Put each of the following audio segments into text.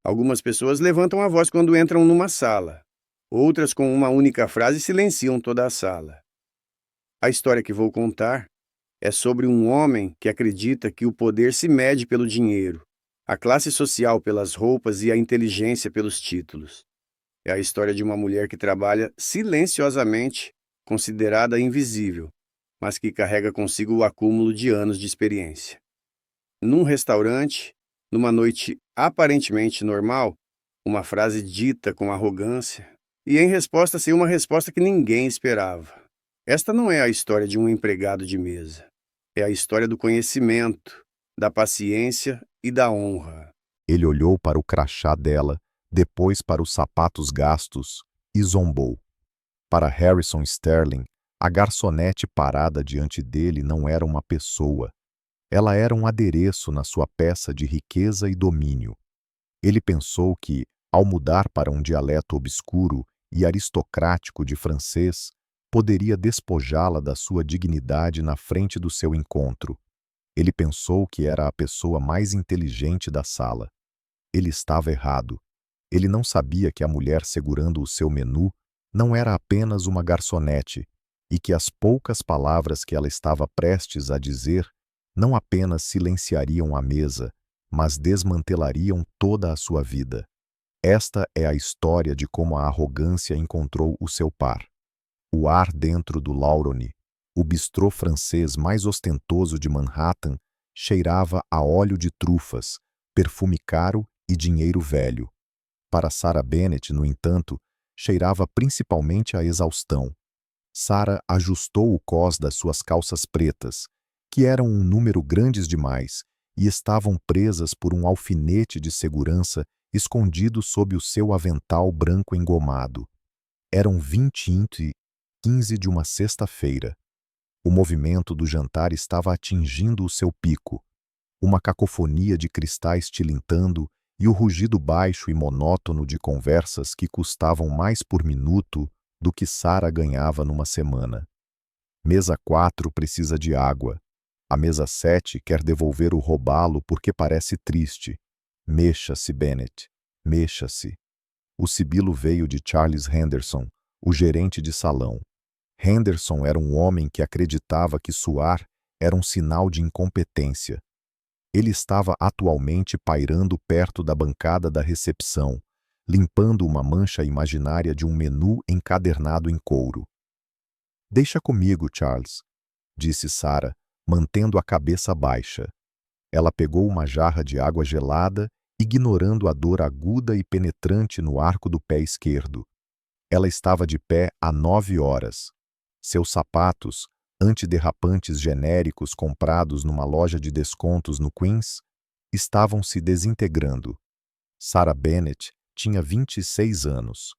Algumas pessoas levantam a voz quando entram numa sala. Outras, com uma única frase, silenciam toda a sala. A história que vou contar é sobre um homem que acredita que o poder se mede pelo dinheiro, a classe social pelas roupas e a inteligência pelos títulos. É a história de uma mulher que trabalha silenciosamente, considerada invisível, mas que carrega consigo o acúmulo de anos de experiência. Num restaurante, numa noite aparentemente normal, uma frase dita com arrogância, e em resposta saiu uma resposta que ninguém esperava. Esta não é a história de um empregado de mesa. É a história do conhecimento, da paciência e da honra. Ele olhou para o crachá dela, depois para os sapatos gastos, e zombou. Para Harrison Sterling, a garçonete parada diante dele não era uma pessoa. Ela era um adereço na sua peça de riqueza e domínio. Ele pensou que, ao mudar para um dialeto obscuro e aristocrático de francês, poderia despojá-la da sua dignidade na frente do seu encontro. Ele pensou que era a pessoa mais inteligente da sala. Ele estava errado. Ele não sabia que a mulher segurando o seu menu não era apenas uma garçonete e que as poucas palavras que ela estava prestes a dizer não apenas silenciariam a mesa, mas desmantelariam toda a sua vida. Esta é a história de como a arrogância encontrou o seu par. O ar dentro do Lauroni, o bistrô francês mais ostentoso de Manhattan, cheirava a óleo de trufas, perfume caro e dinheiro velho. Para Sarah Bennet, no entanto, cheirava principalmente a exaustão. Sarah ajustou o cós das suas calças pretas, que eram um número grandes demais e estavam presas por um alfinete de segurança escondido sob o seu avental branco engomado. Eram 20:15 de uma sexta-feira. O movimento do jantar estava atingindo o seu pico. Uma cacofonia de cristais tilintando e o rugido baixo e monótono de conversas que custavam mais por minuto do que Sarah ganhava numa semana. Mesa 4 precisa de água. A mesa 7 quer devolver o robalo porque parece triste. Mexa-se, Bennet. Mexa-se. O sibilo veio de Charles Henderson, o gerente de salão. Henderson era um homem que acreditava que suar era um sinal de incompetência. Ele estava atualmente pairando perto da bancada da recepção, limpando uma mancha imaginária de um menu encadernado em couro. "Deixa comigo, Charles", disse Sarah, mantendo a cabeça baixa. Ela pegou uma jarra de água gelada, ignorando a dor aguda e penetrante no arco do pé esquerdo. Ela estava de pé há 9 horas. Seus sapatos, antiderrapantes genéricos comprados numa loja de descontos no Queens, estavam se desintegrando. Sarah Bennet tinha 26 anos.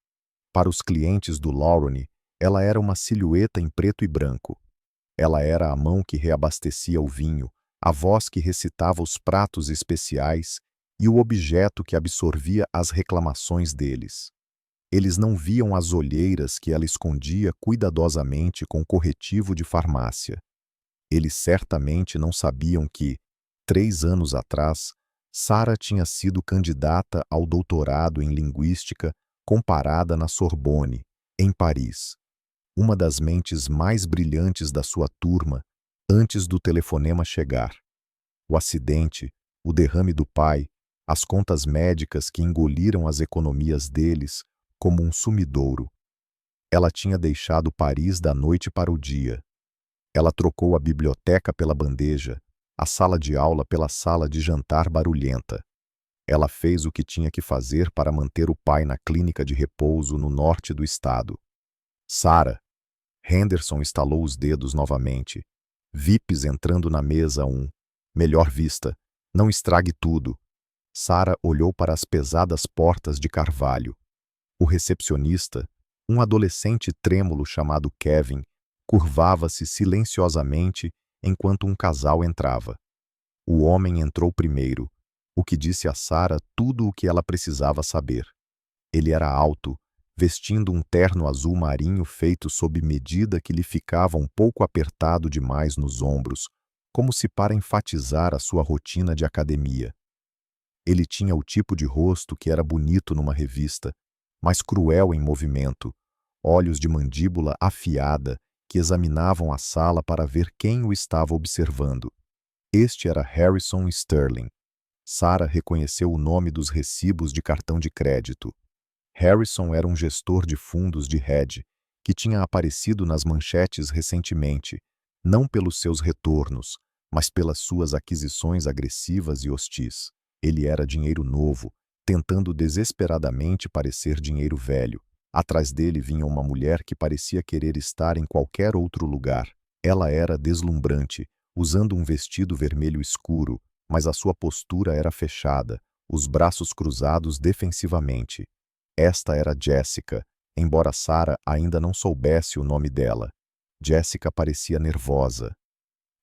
Para os clientes do Lauroni, ela era uma silhueta em preto e branco. Ela era a mão que reabastecia o vinho, a voz que recitava os pratos especiais e o objeto que absorvia as reclamações deles. Eles não viam as olheiras que ela escondia cuidadosamente com corretivo de farmácia. Eles certamente não sabiam que, 3 anos atrás, Sarah tinha sido candidata ao doutorado em linguística comparada na Sorbonne, em Paris. Uma das mentes mais brilhantes da sua turma antes do telefonema chegar. O acidente, o derrame do pai, as contas médicas que engoliram as economias deles como um sumidouro. Ela tinha deixado Paris da noite para o dia. Ela trocou a biblioteca pela bandeja, a sala de aula pela sala de jantar barulhenta. Ela fez o que tinha que fazer para manter o pai na clínica de repouso no norte do estado. Sarah. Henderson estalou os dedos novamente. VIPs entrando na mesa 1. Melhor vista. Não estrague tudo. Sarah olhou para as pesadas portas de carvalho. O recepcionista, um adolescente trêmulo chamado Kevin, curvava-se silenciosamente enquanto um casal entrava. O homem entrou primeiro, o que disse a Sarah tudo o que ela precisava saber. Ele era alto, vestindo um terno azul marinho feito sob medida que lhe ficava um pouco apertado demais nos ombros, como se para enfatizar a sua rotina de academia. Ele tinha o tipo de rosto que era bonito numa revista, mas cruel em movimento, olhos de mandíbula afiada que examinavam a sala para ver quem o estava observando. Este era Harrison Sterling. Sarah reconheceu o nome dos recibos de cartão de crédito. Harrison era um gestor de fundos de hedge que tinha aparecido nas manchetes recentemente, não pelos seus retornos, mas pelas suas aquisições agressivas e hostis. Ele era dinheiro novo, tentando desesperadamente parecer dinheiro velho. Atrás dele vinha uma mulher que parecia querer estar em qualquer outro lugar. Ela era deslumbrante, usando um vestido vermelho escuro, mas a sua postura era fechada, os braços cruzados defensivamente. Esta era Jessica, embora Sarah ainda não soubesse o nome dela. Jessica parecia nervosa.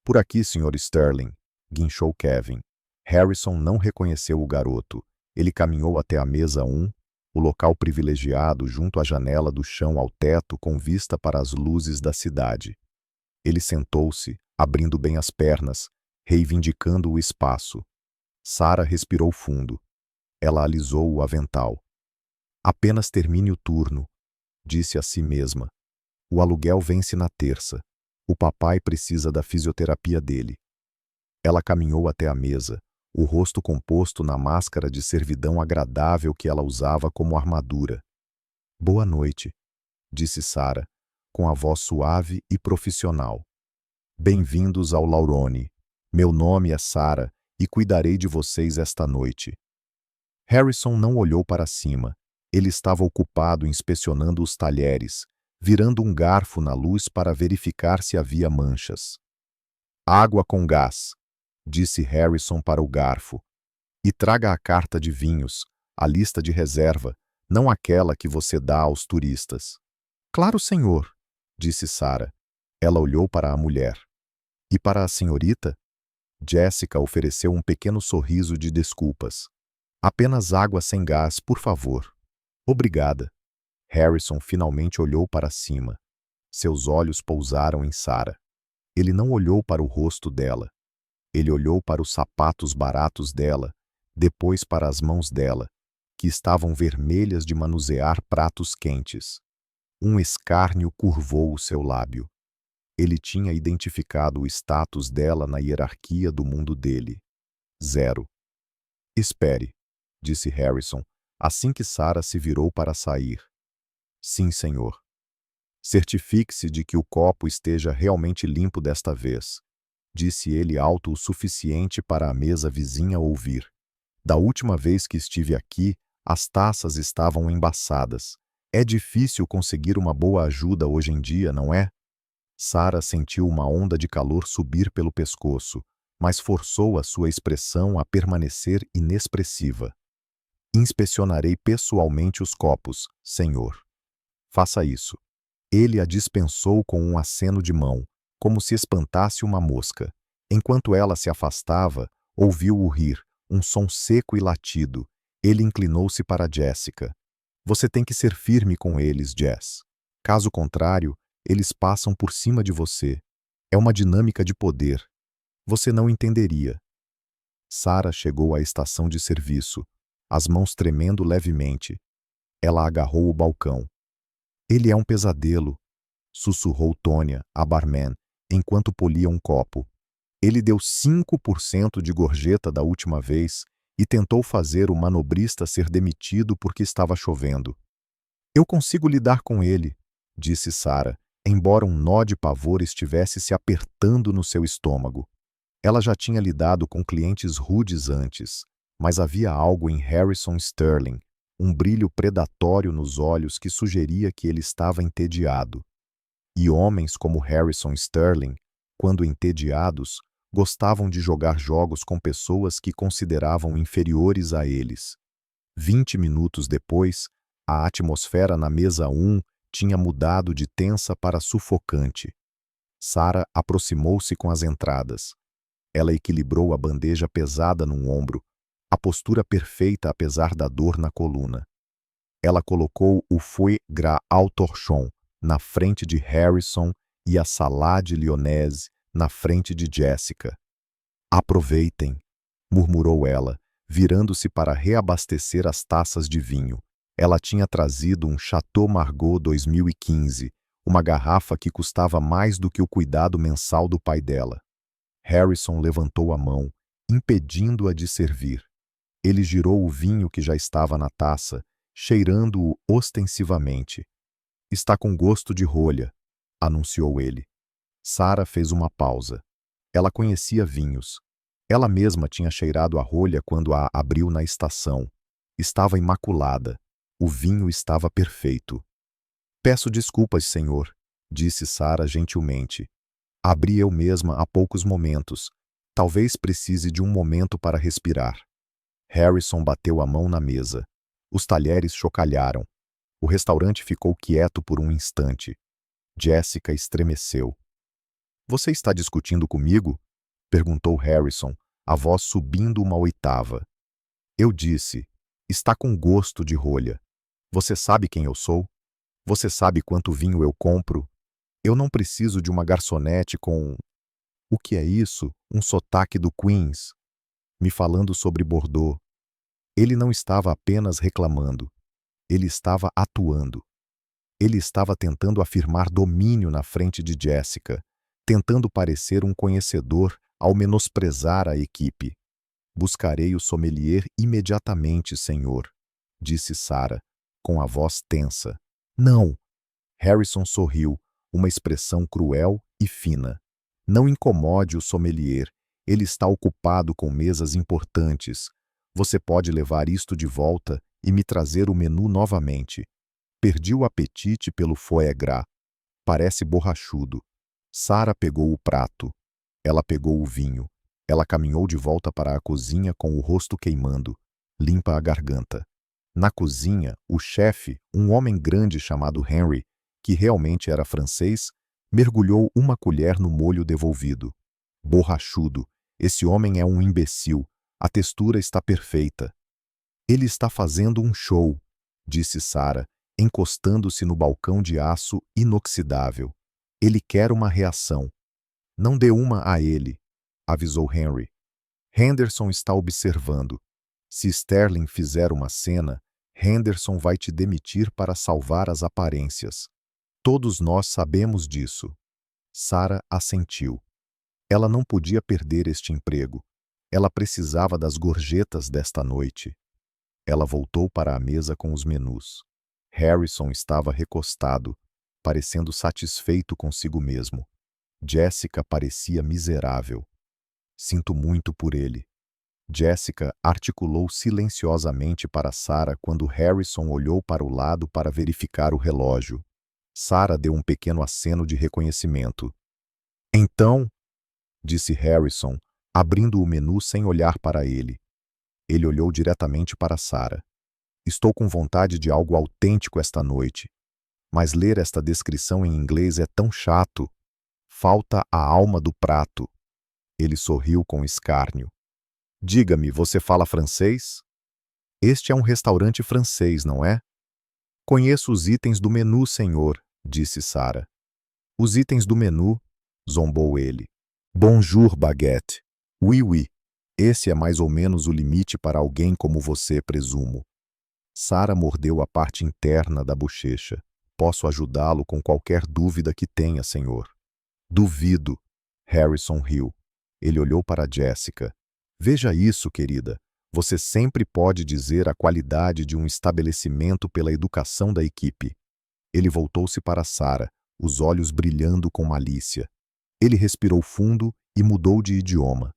"Por aqui, Sr. Sterling", guinchou Kevin. Harrison não reconheceu o garoto. Ele caminhou até a mesa 1, o local privilegiado junto à janela do chão ao teto com vista para as luzes da cidade. Ele sentou-se, abrindo bem as pernas, reivindicando o espaço. Sarah respirou fundo. Ela alisou o avental. "Apenas termine o turno", disse a si mesma. "O aluguel vence na terça. O papai precisa da fisioterapia dele." Ela caminhou até a mesa, o rosto composto na máscara de servidão agradável que ela usava como armadura. "Boa noite", disse Sarah, com a voz suave e profissional. "Bem-vindos ao Laurone. Meu nome é Sarah e cuidarei de vocês esta noite." Harrison não olhou para cima. Ele estava ocupado inspecionando os talheres, virando um garfo na luz para verificar se havia manchas. "Água com gás", disse Harrison para o garfo. "E traga a carta de vinhos, a lista de reserva, não aquela que você dá aos turistas." "Claro, senhor", disse Sarah. Ela olhou para a mulher. "E para a senhorita?" Jessica ofereceu um pequeno sorriso de desculpas. "Apenas água sem gás, por favor." "Obrigada." Harrison finalmente olhou para cima. Seus olhos pousaram em Sarah. Ele não olhou para o rosto dela. Ele olhou para os sapatos baratos dela, depois para as mãos dela, que estavam vermelhas de manusear pratos quentes. Um escárnio curvou o seu lábio. Ele tinha identificado o status dela na hierarquia do mundo dele. 0. "Espere", disse Harrison, assim que Sarah se virou para sair. "Sim, senhor." "Certifique-se de que o copo esteja realmente limpo desta vez", disse ele alto o suficiente para a mesa vizinha ouvir. "Da última vez que estive aqui, as taças estavam embaçadas. É difícil conseguir uma boa ajuda hoje em dia, não é?" Sarah sentiu uma onda de calor subir pelo pescoço, mas forçou a sua expressão a permanecer inexpressiva. "Inspecionarei pessoalmente os copos, senhor." "Faça isso." Ele a dispensou com um aceno de mão, como se espantasse uma mosca. Enquanto ela se afastava, ouviu-o rir, um som seco e latido. Ele inclinou-se para Jessica. "Você tem que ser firme com eles, Jess. Caso contrário, eles passam por cima de você. É uma dinâmica de poder. Você não entenderia." Sarah chegou à estação de serviço, as mãos tremendo levemente. Ela agarrou o balcão. "Ele é um pesadelo", sussurrou Tonya, a barman, enquanto polia um copo. "Ele deu 5% de gorjeta da última vez e tentou fazer o manobrista ser demitido porque estava chovendo." "Eu consigo lidar com ele", disse Sarah, embora um nó de pavor estivesse se apertando no seu estômago. Ela já tinha lidado com clientes rudes antes, mas havia algo em Harrison Sterling, um brilho predatório nos olhos que sugeria que ele estava entediado. E homens como Harrison Sterling, quando entediados, gostavam de jogar jogos com pessoas que consideravam inferiores a eles. 20 minutos depois, a atmosfera na mesa 1 tinha mudado de tensa para sufocante. Sarah aproximou-se com as entradas. Ela equilibrou a bandeja pesada num ombro, a postura perfeita apesar da dor na coluna. Ela colocou o foie gras au torchon na frente de Harrison e a salade lyonnaise na frente de Jessica. "Aproveitem", murmurou ela, virando-se para reabastecer as taças de vinho. Ela tinha trazido um Chateau Margaux 2015, uma garrafa que custava mais do que o cuidado mensal do pai dela. Harrison levantou a mão, impedindo-a de servir. Ele girou o vinho que já estava na taça, cheirando-o ostensivamente. "Está com gosto de rolha", anunciou ele. Sarah fez uma pausa. Ela conhecia vinhos. Ela mesma tinha cheirado a rolha quando a abriu na estação. Estava imaculada. O vinho estava perfeito. "Peço desculpas, senhor", disse Sarah gentilmente. "Abri eu mesma há poucos momentos. Talvez precise de um momento para respirar." Harrison bateu a mão na mesa. Os talheres chocalharam. O restaurante ficou quieto por um instante. Jessica estremeceu. "Você está discutindo comigo?" perguntou Harrison, a voz subindo uma oitava. "Eu disse, está com gosto de rolha. Você sabe quem eu sou? Você sabe quanto vinho eu compro? Eu não preciso de uma garçonete com... O que é isso? Um sotaque do Queens, me falando sobre Bordeaux." Ele não estava apenas reclamando. Ele estava atuando. Ele estava tentando afirmar domínio na frente de Jessica, tentando parecer um conhecedor ao menosprezar a equipe. "Buscarei o sommelier imediatamente, senhor", disse Sarah, com a voz tensa. "Não!" Harrison sorriu, uma expressão cruel e fina. "Não incomode o sommelier. Ele está ocupado com mesas importantes. Você pode levar isto de volta e me trazer o menu novamente." Perdi o apetite pelo foie gras. Parece borrachudo. Sarah pegou o prato. Ela pegou o vinho. Ela caminhou de volta para a cozinha com o rosto queimando. Limpa a garganta. Na cozinha, o chefe, um homem grande chamado Henry, que realmente era francês, mergulhou uma colher no molho devolvido. Borrachudo. Esse homem é um imbecil. A textura está perfeita. "Ele está fazendo um show", disse Sarah, encostando-se no balcão de aço inoxidável. "Ele quer uma reação." "Não dê uma a ele", avisou Henry. "Henderson está observando. Se Sterling fizer uma cena, Henderson vai te demitir para salvar as aparências. Todos nós sabemos disso." Sarah assentiu. Ela não podia perder este emprego. Ela precisava das gorjetas desta noite. Ela voltou para a mesa com os menus. Harrison estava recostado, parecendo satisfeito consigo mesmo. Jessica parecia miserável. "Sinto muito por ele." Jessica articulou silenciosamente para Sarah quando Harrison olhou para o lado para verificar o relógio. Sarah deu um pequeno aceno de reconhecimento. "Então", disse Harrison, abrindo o menu sem olhar para ele. Ele olhou diretamente para Sarah. "Estou com vontade de algo autêntico esta noite. Mas ler esta descrição em inglês é tão chato. Falta a alma do prato." Ele sorriu com escárnio. "Diga-me, você fala francês?" "Este é um restaurante francês, não é?" "Conheço os itens do menu, senhor", disse Sarah. "Os itens do menu", zombou ele. "Bonjour, baguette. Oui, oui. Esse é mais ou menos o limite para alguém como você, presumo." Sarah mordeu a parte interna da bochecha. "Posso ajudá-lo com qualquer dúvida que tenha, senhor." "Duvido." Harrison riu. Ele olhou para Jessica. "Veja isso, querida. Você sempre pode dizer a qualidade de um estabelecimento pela educação da equipe." Ele voltou-se para Sarah, os olhos brilhando com malícia. Ele respirou fundo e mudou de idioma.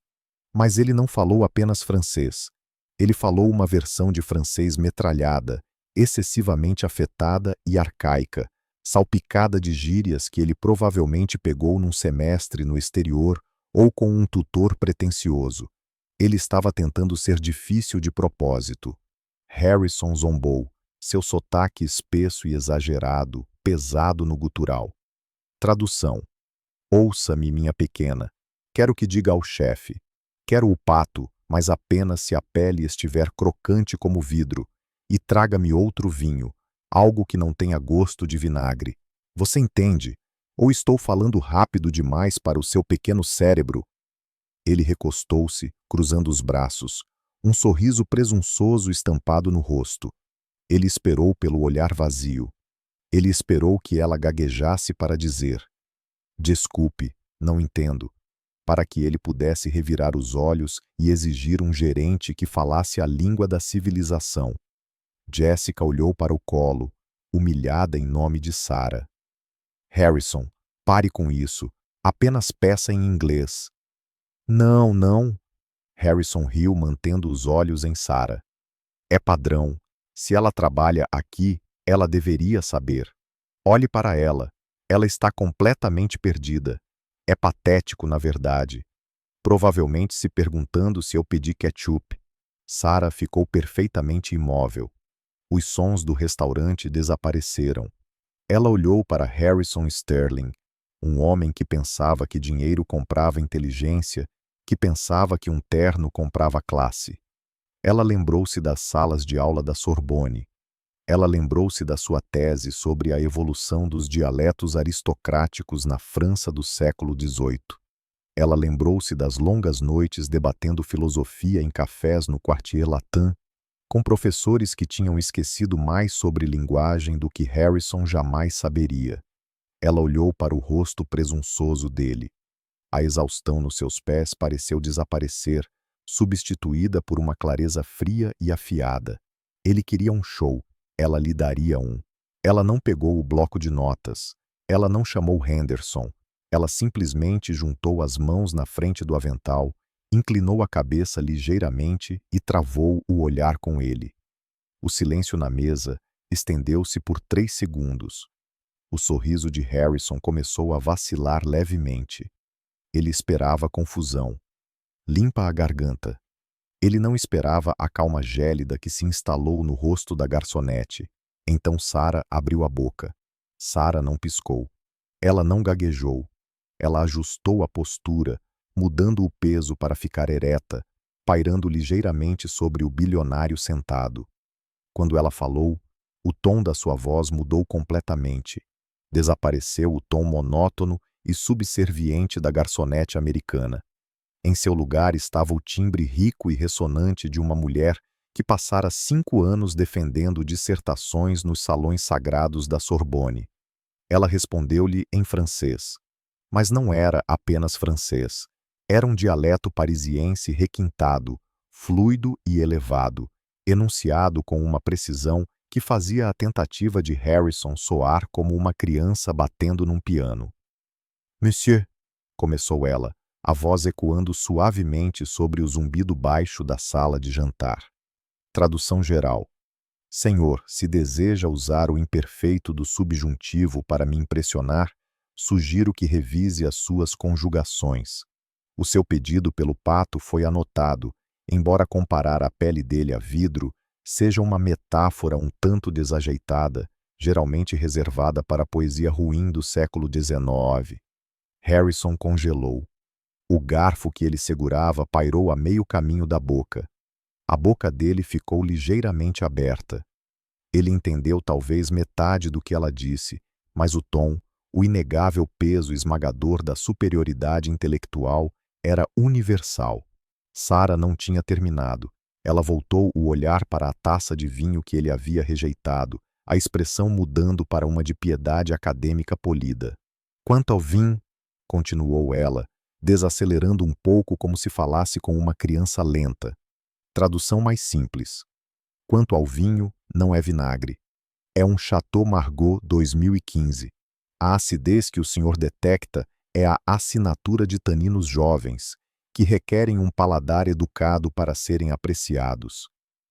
Mas ele não falou apenas francês. Ele falou uma versão de francês metralhada, excessivamente afetada e arcaica, salpicada de gírias que ele provavelmente pegou num semestre no exterior ou com um tutor pretensioso. Ele estava tentando ser difícil de propósito. Harrison zombou, seu sotaque espesso e exagerado, pesado no gutural. Tradução. "Ouça-me, minha pequena. Quero que diga ao chefe. Quero o pato, mas apenas se a pele estiver crocante como vidro. E traga-me outro vinho, algo que não tenha gosto de vinagre. Você entende? Ou estou falando rápido demais para o seu pequeno cérebro?" Ele recostou-se, cruzando os braços. um sorriso presunçoso estampado no rosto. Ele esperou pelo olhar vazio. Ele esperou que ela gaguejasse para dizer: "Desculpe, não entendo", para que ele pudesse revirar os olhos e exigir um gerente que falasse a língua da civilização. Jessica olhou para o colo, humilhada em nome de Sarah. "Harrison, pare com isso. Apenas peça em inglês." "Não, não." Harrison riu, mantendo os olhos em Sarah. "É padrão. Se ela trabalha aqui, ela deveria saber. Olhe para ela. Ela está completamente perdida. É patético, na verdade. Provavelmente se perguntando se eu pedi ketchup." Sarah ficou perfeitamente imóvel. Os sons do restaurante desapareceram. Ela olhou para Harrison Sterling, um homem que pensava que dinheiro comprava inteligência, que pensava que um terno comprava classe. Ela lembrou-se das salas de aula da Sorbonne. Ela lembrou-se da sua tese sobre a evolução dos dialetos aristocráticos na França do século XVIII. Ela lembrou-se das longas noites debatendo filosofia em cafés no Quartier Latin, com professores que tinham esquecido mais sobre linguagem do que Harrison jamais saberia. Ela olhou para o rosto presunçoso dele. A exaustão nos seus pés pareceu desaparecer, substituída por uma clareza fria e afiada. Ele queria um show. Ela lhe daria um. Ela não pegou o bloco de notas. Ela não chamou Henderson. Ela simplesmente juntou as mãos na frente do avental, inclinou a cabeça ligeiramente e travou o olhar com ele. O silêncio na mesa estendeu-se por 3 segundos. O sorriso de Harrison começou a vacilar levemente. Ele esperava confusão. Limpa a garganta. Ele não esperava a calma gélida que se instalou no rosto da garçonete. Então Sarah abriu a boca. Sarah não piscou. Ela não gaguejou. Ela ajustou a postura, mudando o peso para ficar ereta, pairando ligeiramente sobre o bilionário sentado. Quando ela falou, o tom da sua voz mudou completamente. Desapareceu o tom monótono e subserviente da garçonete americana. Em seu lugar estava o timbre rico e ressonante de uma mulher que passara 5 anos defendendo dissertações nos salões sagrados da Sorbonne. Ela respondeu-lhe em francês. Mas não era apenas francês. Era um dialeto parisiense requintado, fluido e elevado, enunciado com uma precisão que fazia a tentativa de Harrison soar como uma criança batendo num piano. "Monsieur", começou ela, a voz ecoando suavemente sobre o zumbido baixo da sala de jantar. Tradução geral. "Senhor, se deseja usar o imperfeito do subjuntivo para me impressionar, sugiro que revise as suas conjugações. O seu pedido pelo pato foi anotado, embora comparar a pele dele a vidro seja uma metáfora um tanto desajeitada, geralmente reservada para a poesia ruim do século XIX. Harrison congelou. O garfo que ele segurava pairou a meio caminho da boca. A boca dele ficou ligeiramente aberta. Ele entendeu talvez metade do que ela disse, mas o tom, o inegável peso esmagador da superioridade intelectual era universal. Sarah não tinha terminado. Ela voltou o olhar para a taça de vinho que ele havia rejeitado, a expressão mudando para uma de piedade acadêmica polida. "Quanto ao vinho", continuou ela, desacelerando um pouco como se falasse com uma criança lenta. Tradução mais simples. "Quanto ao vinho, não é vinagre. É um Chateau Margaux 2015. A acidez que o senhor detecta é a assinatura de taninos jovens, que requerem um paladar educado para serem apreciados.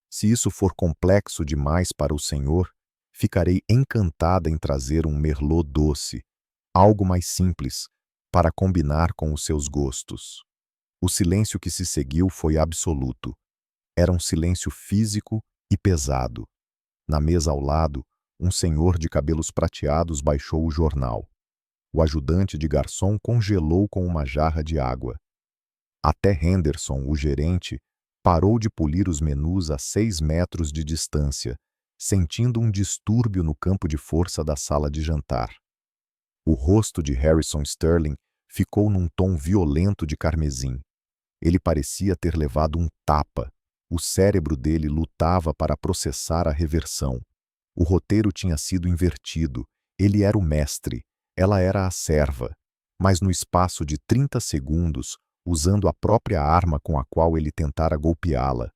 Se isso for complexo demais para o senhor, ficarei encantada em trazer um merlot doce, algo mais simples, para combinar com os seus gostos." O silêncio que se seguiu foi absoluto. Era um silêncio físico e pesado. Na mesa ao lado, um senhor de cabelos prateados baixou o jornal. O ajudante de garçom congelou com uma jarra de água. Até Henderson, o gerente, parou de polir os menus a 6 metros de distância, sentindo um distúrbio no campo de força da sala de jantar. O rosto de Harrison Sterling ficou num tom violento de carmesim. Ele parecia ter levado um tapa. O cérebro dele lutava para processar a reversão. O roteiro tinha sido invertido. Ele era o mestre, ela era a serva. Mas no espaço de 30 segundos, usando a própria arma com a qual ele tentara golpeá-la,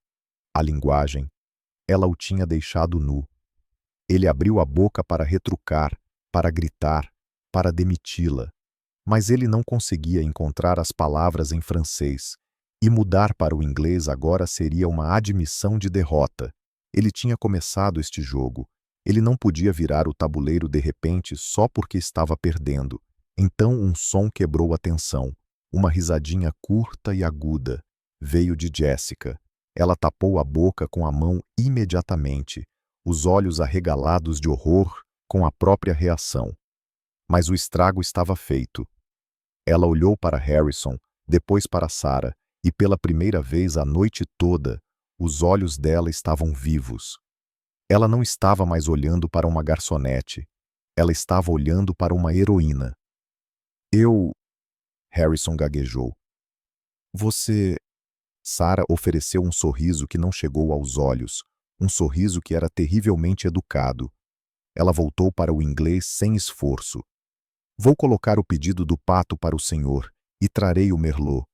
a linguagem, ela o tinha deixado nu. Ele abriu a boca para retrucar, para gritar, para demiti-la. Mas ele não conseguia encontrar as palavras em francês, e mudar para o inglês agora seria uma admissão de derrota. Ele tinha começado este jogo. Ele não podia virar o tabuleiro de repente só porque estava perdendo. Então um som quebrou a tensão. Uma risadinha curta e aguda. Veio de Jessica. Ela tapou a boca com a mão imediatamente, os olhos arregalados de horror com a própria reação. Mas o estrago estava feito. Ela olhou para Harrison, depois para Sarah, e pela primeira vez a noite toda, os olhos dela estavam vivos. Ela não estava mais olhando para uma garçonete. Ela estava olhando para uma heroína. Harrison gaguejou. Você... Sarah ofereceu um sorriso que não chegou aos olhos, um sorriso que era terrivelmente educado. Ela voltou para o inglês sem esforço. Vou colocar o pedido do pato para o senhor e trarei o merlot.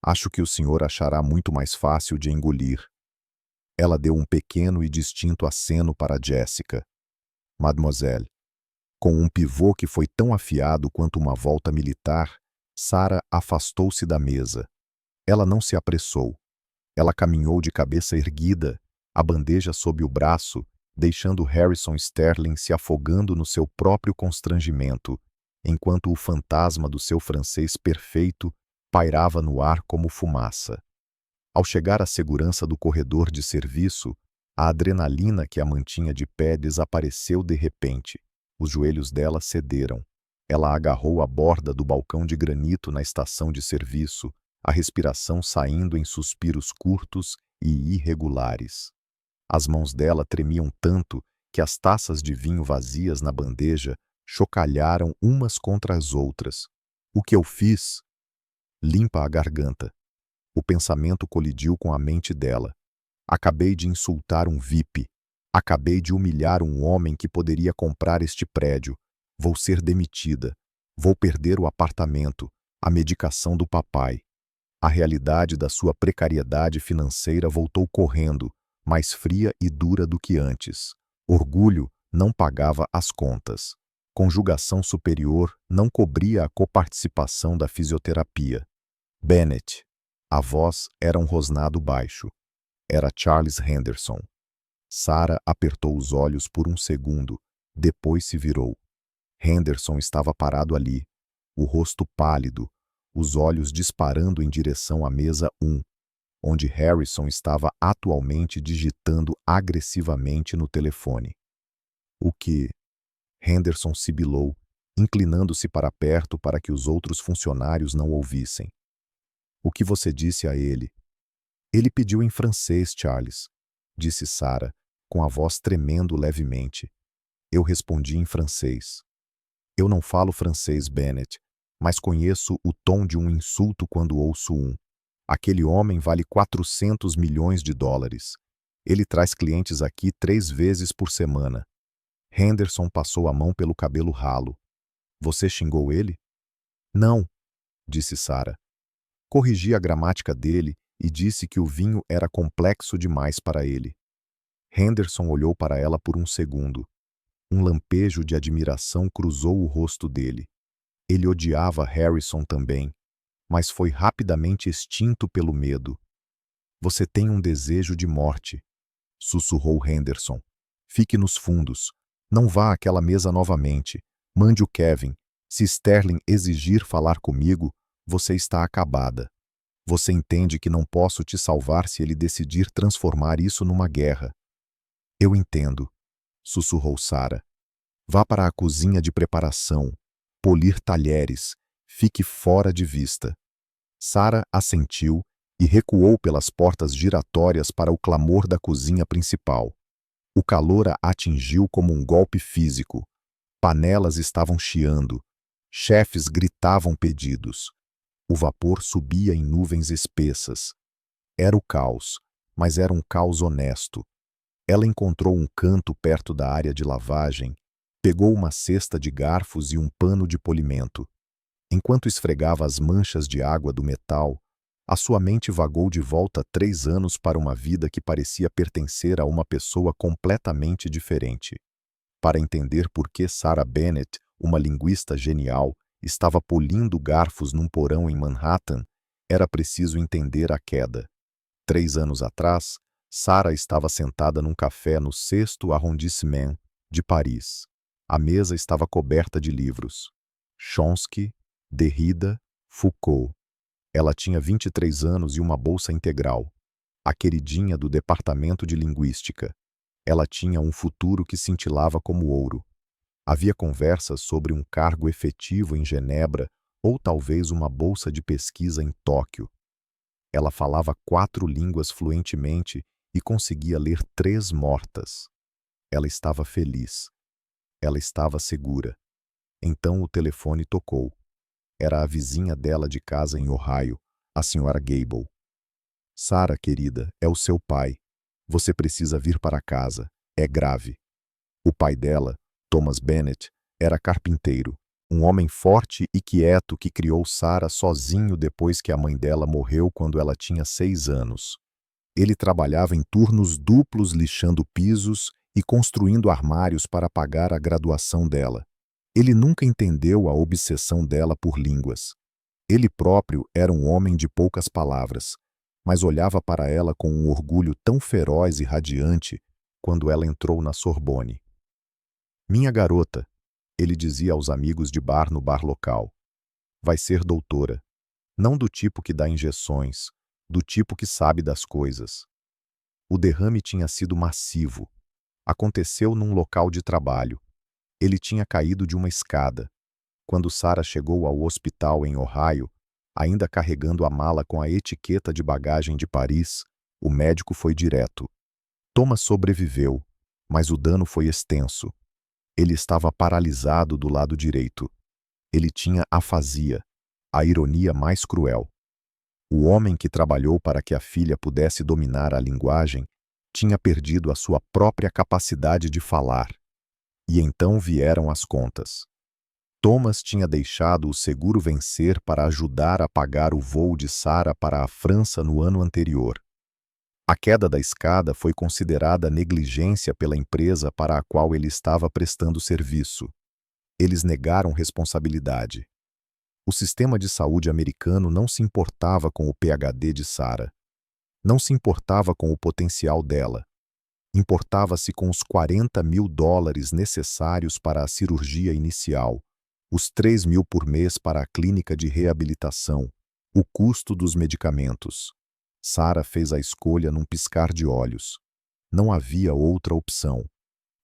Acho que o senhor achará muito mais fácil de engolir. Ela deu um pequeno e distinto aceno para Jessica. Mademoiselle. Com um pivô que foi tão afiado quanto uma volta militar, Sarah afastou-se da mesa. Ela não se apressou. Ela caminhou de cabeça erguida, a bandeja sob o braço, deixando Harrison Sterling se afogando no seu próprio constrangimento, enquanto o fantasma do seu francês perfeito pairava no ar como fumaça. Ao chegar à segurança do corredor de serviço, a adrenalina que a mantinha de pé desapareceu de repente. Os joelhos dela cederam. Ela agarrou a borda do balcão de granito na estação de serviço, a respiração saindo em suspiros curtos e irregulares. As mãos dela tremiam tanto que as taças de vinho vazias na bandeja chocalharam umas contra as outras. O que eu fiz? Limpa a garganta. O pensamento colidiu com a mente dela. Acabei de insultar um VIP. Acabei de humilhar um homem que poderia comprar este prédio. Vou ser demitida. Vou perder o apartamento, a medicação do papai. A realidade da sua precariedade financeira voltou correndo, mais fria e dura do que antes. Orgulho não pagava as contas. Conjugação superior não cobria a coparticipação da fisioterapia. Bennett. A voz era um rosnado baixo. Era Charles Henderson. Sarah apertou os olhos por um segundo, depois se virou. Henderson estava parado ali, o rosto pálido, os olhos disparando em direção à mesa 1, onde Harrison estava atualmente digitando agressivamente no telefone. O que? Henderson sibilou, inclinando-se para perto para que os outros funcionários não ouvissem. O que você disse a ele? Ele pediu em francês, Charles, disse Sarah, com a voz tremendo levemente. Eu respondi em francês. Eu não falo francês, Bennett, mas conheço o tom de um insulto quando ouço um. Aquele homem vale 400 milhões de dólares. Ele traz clientes aqui 3 vezes por semana. Henderson passou a mão pelo cabelo ralo. Você xingou ele? Não, disse Sarah. Corrigi a gramática dele e disse que o vinho era complexo demais para ele. Henderson olhou para ela por um segundo. Um lampejo de admiração cruzou o rosto dele. Ele odiava Harrison também, mas foi rapidamente extinto pelo medo. Você tem um desejo de morte, sussurrou Henderson. Fique nos fundos. Não vá àquela mesa novamente. Mande o Kevin. Se Sterling exigir falar comigo, você está acabada. Você entende que não posso te salvar se ele decidir transformar isso numa guerra. Eu entendo, sussurrou Sarah. Vá para a cozinha de preparação, polir talheres, fique fora de vista. Sarah assentiu e recuou pelas portas giratórias para o clamor da cozinha principal. O calor a atingiu como um golpe físico. Panelas estavam chiando. Chefes gritavam pedidos. O vapor subia em nuvens espessas. Era o caos, mas era um caos honesto. Ela encontrou um canto perto da área de lavagem, pegou uma cesta de garfos e um pano de polimento. Enquanto esfregava as manchas de água do metal, a sua mente vagou de volta 3 anos para uma vida que parecia pertencer a uma pessoa completamente diferente. Para entender por que Sarah Bennett, uma linguista genial, estava polindo garfos num porão em Manhattan, era preciso entender a queda. 3 anos atrás, Sarah estava sentada num café no 6º arrondissement de Paris. A mesa estava coberta de livros. Chomsky, Derrida, Foucault. Ela tinha 23 anos e uma bolsa integral. A queridinha do departamento de linguística. Ela tinha um futuro que cintilava como ouro. Havia conversas sobre um cargo efetivo em Genebra ou talvez uma bolsa de pesquisa em Tóquio. Ela falava 4 línguas fluentemente e conseguia ler 3 mortas. Ela estava feliz. Ela estava segura. Então o telefone tocou. Era a vizinha dela de casa em Ohio, a Sra. Gable. Sarah, querida, é o seu pai. Você precisa vir para casa. É grave. O pai dela, Thomas Bennett, era carpinteiro, um homem forte e quieto que criou Sarah sozinho depois que a mãe dela morreu quando ela tinha 6 anos. Ele trabalhava em turnos duplos lixando pisos e construindo armários para pagar a graduação dela. Ele nunca entendeu a obsessão dela por línguas. Ele próprio era um homem de poucas palavras, mas olhava para ela com um orgulho tão feroz e radiante quando ela entrou na Sorbonne. Minha garota, ele dizia aos amigos de bar no bar local, vai ser doutora. Não do tipo que dá injeções, do tipo que sabe das coisas. O derrame tinha sido massivo. Aconteceu num local de trabalho. Ele tinha caído de uma escada. Quando Sarah chegou ao hospital em Ohio, ainda carregando a mala com a etiqueta de bagagem de Paris, o médico foi direto. Thomas sobreviveu, mas o dano foi extenso. Ele estava paralisado do lado direito. Ele tinha afasia, a ironia mais cruel. O homem que trabalhou para que a filha pudesse dominar a linguagem tinha perdido a sua própria capacidade de falar. E então vieram as contas. Thomas tinha deixado o seguro vencer para ajudar a pagar o voo de Sarah para a França no ano anterior. A queda da escada foi considerada negligência pela empresa para a qual ele estava prestando serviço. Eles negaram responsabilidade. O sistema de saúde americano não se importava com o PhD de Sarah. Não se importava com o potencial dela. Importava-se com os $40.000 necessários para a cirurgia inicial, os $3.000 por mês para a clínica de reabilitação, o custo dos medicamentos. Sarah fez a escolha num piscar de olhos. Não havia outra opção.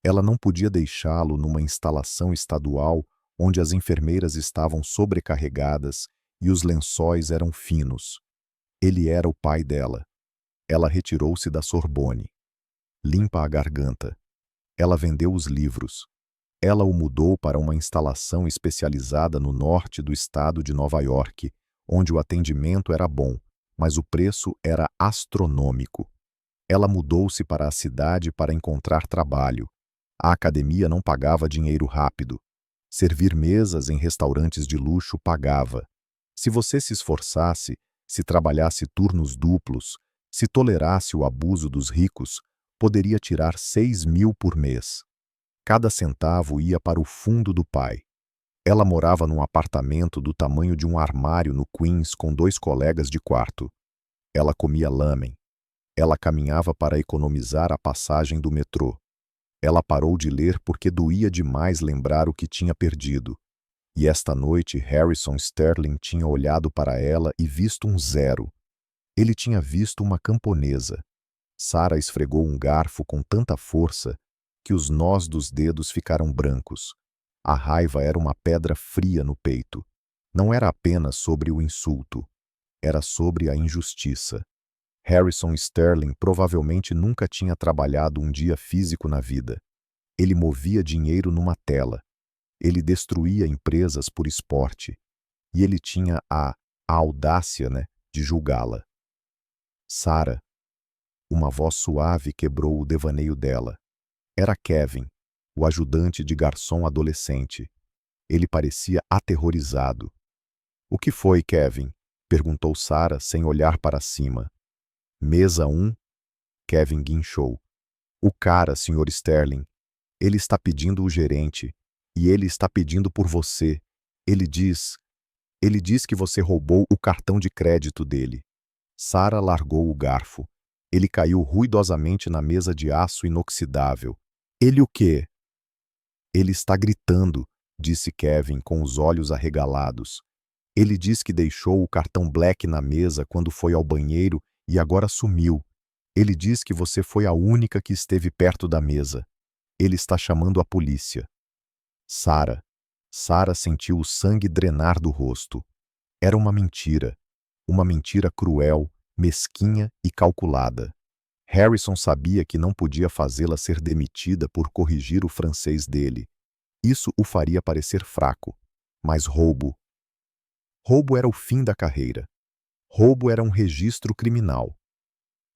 Ela não podia deixá-lo numa instalação estadual onde as enfermeiras estavam sobrecarregadas e os lençóis eram finos. Ele era o pai dela. Ela retirou-se da Sorbonne. Limpa a garganta. Ela vendeu os livros. Ela o mudou para uma instalação especializada no norte do estado de Nova York, onde o atendimento era bom, mas o preço era astronômico. Ela mudou-se para a cidade para encontrar trabalho. A academia não pagava dinheiro rápido. Servir mesas em restaurantes de luxo pagava. Se você se esforçasse, se trabalhasse turnos duplos, se tolerasse o abuso dos ricos, poderia tirar $6.000 por mês. Cada centavo ia para o fundo do pai. Ela morava num apartamento do tamanho de um armário no Queens com 2 colegas de quarto. Ela comia lamen. Ela caminhava para economizar a passagem do metrô. Ela parou de ler porque doía demais lembrar o que tinha perdido. E esta noite Harrison Sterling tinha olhado para ela e visto um 0. Ele tinha visto uma camponesa. Sarah esfregou um garfo com tanta força que os nós dos dedos ficaram brancos. A raiva era uma pedra fria no peito. Não era apenas sobre o insulto. Era sobre a injustiça. Harrison Sterling provavelmente nunca tinha trabalhado um dia físico na vida. Ele movia dinheiro numa tela. Ele destruía empresas por esporte. E ele tinha a audácia, de julgá-la. Sarah. Uma voz suave quebrou o devaneio dela. Era Kevin, o ajudante de garçom adolescente. Ele parecia aterrorizado. "O que foi, Kevin?" perguntou Sarah sem olhar para cima. "Mesa 1?" Kevin guinchou. "O cara, Sr. Sterling. Ele está pedindo o gerente. E ele está pedindo por você. Ele diz que você roubou o cartão de crédito dele." Sarah largou o garfo. Ele caiu ruidosamente na mesa de aço inoxidável. "Ele o quê?" "Ele está gritando", disse Kevin com os olhos arregalados. "Ele diz que deixou o cartão Black na mesa quando foi ao banheiro e agora sumiu. Ele diz que você foi a única que esteve perto da mesa. Ele está chamando a polícia." Sarah sentiu o sangue drenar do rosto. Era uma mentira cruel, mesquinha e calculada. Harrison sabia que não podia fazê-la ser demitida por corrigir o francês dele. Isso o faria parecer fraco. Mas roubo era o fim da carreira. Roubo era um registro criminal.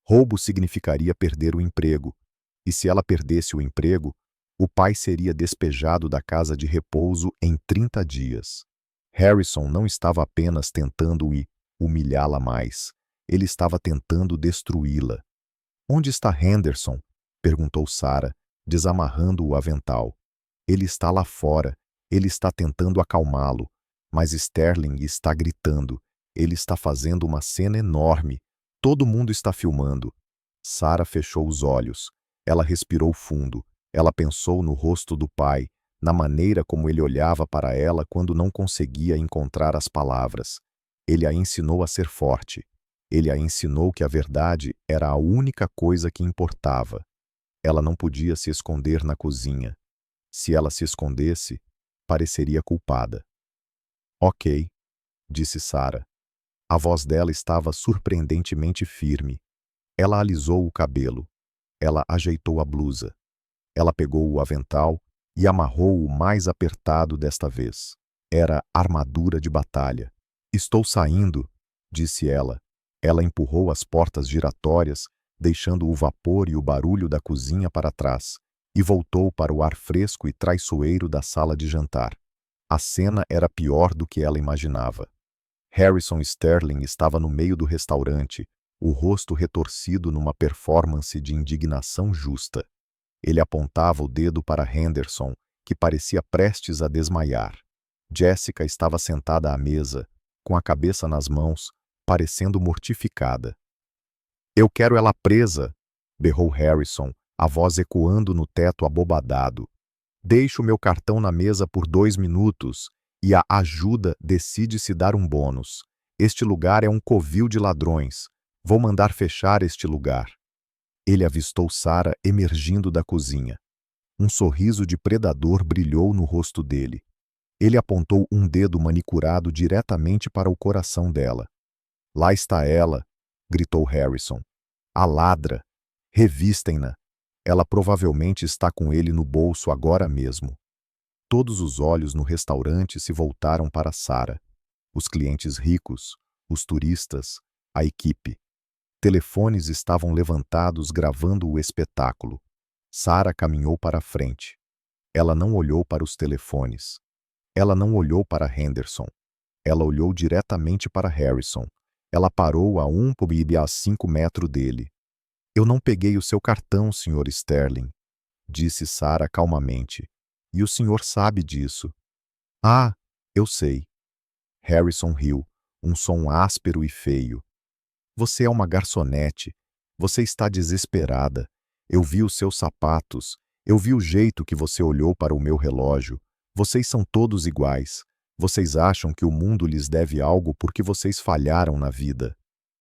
Roubo significaria perder o emprego. E se ela perdesse o emprego, o pai seria despejado da casa de repouso em 30 dias. Harrison não estava apenas tentando humilhá-la mais. Ele estava tentando destruí-la. "Onde está Henderson?" perguntou Sarah, desamarrando o avental. "Ele está lá fora. Ele está tentando acalmá-lo. Mas Sterling está gritando. Ele está fazendo uma cena enorme. Todo mundo está filmando." Sarah fechou os olhos. Ela respirou fundo. Ela pensou no rosto do pai, na maneira como ele olhava para ela quando não conseguia encontrar as palavras. Ele a ensinou a ser forte. Ele a ensinou que a verdade era a única coisa que importava. Ela não podia se esconder na cozinha. Se ela se escondesse, pareceria culpada. "Ok", disse Sarah. A voz dela estava surpreendentemente firme. Ela alisou o cabelo. Ela ajeitou a blusa. Ela pegou o avental e amarrou-o mais apertado desta vez. Era armadura de batalha. "Estou saindo", disse ela. Ela empurrou as portas giratórias, deixando o vapor e o barulho da cozinha para trás, e voltou para o ar fresco e traiçoeiro da sala de jantar. A cena era pior do que ela imaginava. Harrison Sterling estava no meio do restaurante, o rosto retorcido numa performance de indignação justa. Ele apontava o dedo para Henderson, que parecia prestes a desmaiar. Jessica estava sentada à mesa, com a cabeça nas mãos, parecendo mortificada. "Eu quero ela presa", berrou Harrison, a voz ecoando no teto abobadado. "Deixo meu cartão na mesa por 2 minutos e a ajuda decide se dar um bônus. Este lugar é um covil de ladrões. Vou mandar fechar este lugar." Ele avistou Sarah emergindo da cozinha. Um sorriso de predador brilhou no rosto dele. Ele apontou um dedo manicurado diretamente para o coração dela. "Lá está ela", gritou Harrison. "A ladra. Revistem-na. Ela provavelmente está com ele no bolso agora mesmo." Todos os olhos no restaurante se voltaram para Sarah. Os clientes ricos, os turistas, a equipe. Telefones estavam levantados gravando o espetáculo. Sarah caminhou para a frente. Ela não olhou para os telefones. Ela não olhou para Henderson. Ela olhou diretamente para Harrison. Ela parou a 1,5 metros dele. "Eu não peguei o seu cartão, Sr. Sterling", disse Sarah calmamente. "E o senhor sabe disso." "Ah, eu sei." Harrison riu, um som áspero e feio. "Você é uma garçonete. Você está desesperada. Eu vi os seus sapatos. Eu vi o jeito que você olhou para o meu relógio. Vocês são todos iguais. Vocês acham que o mundo lhes deve algo porque vocês falharam na vida."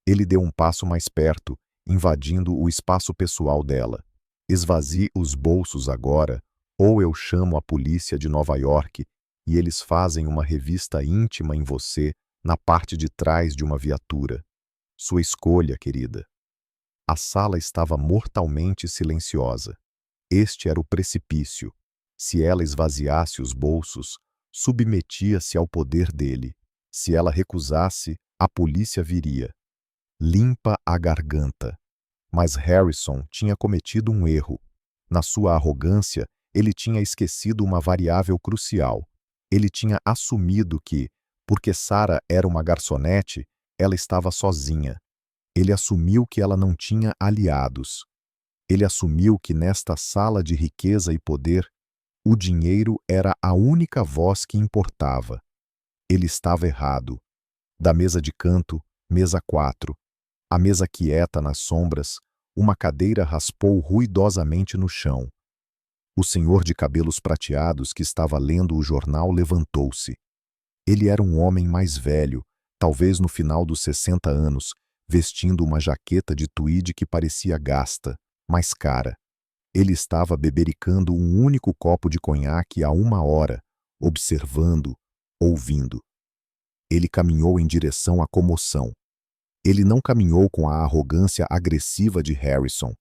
Ele deu um passo mais perto, invadindo o espaço pessoal dela. "Esvazie os bolsos agora, ou eu chamo a polícia de Nova York e eles fazem uma revista íntima em você na parte de trás de uma viatura. Sua escolha, querida." A sala estava mortalmente silenciosa. Este era o precipício. Se ela esvaziasse os bolsos, submetia-se ao poder dele. Se ela recusasse, a polícia viria. "Limpa a garganta." Mas Harrison tinha cometido um erro. Na sua arrogância, ele tinha esquecido uma variável crucial. Ele tinha assumido que, porque Sarah era uma garçonete, ela estava sozinha. Ele assumiu que ela não tinha aliados. Ele assumiu que nesta sala de riqueza e poder, o dinheiro era a única voz que importava. Ele estava errado. Da mesa de canto, mesa 4. A mesa quieta nas sombras, uma cadeira raspou ruidosamente no chão. O senhor de cabelos prateados que estava lendo o jornal levantou-se. Ele era um homem mais velho, talvez no final dos 60 anos, vestindo uma jaqueta de tweed que parecia gasta, mas cara. Ele estava bebericando um único copo de conhaque há 1 hora, observando, ouvindo. Ele caminhou em direção à comoção. Ele não caminhou com a arrogância agressiva de Harrison.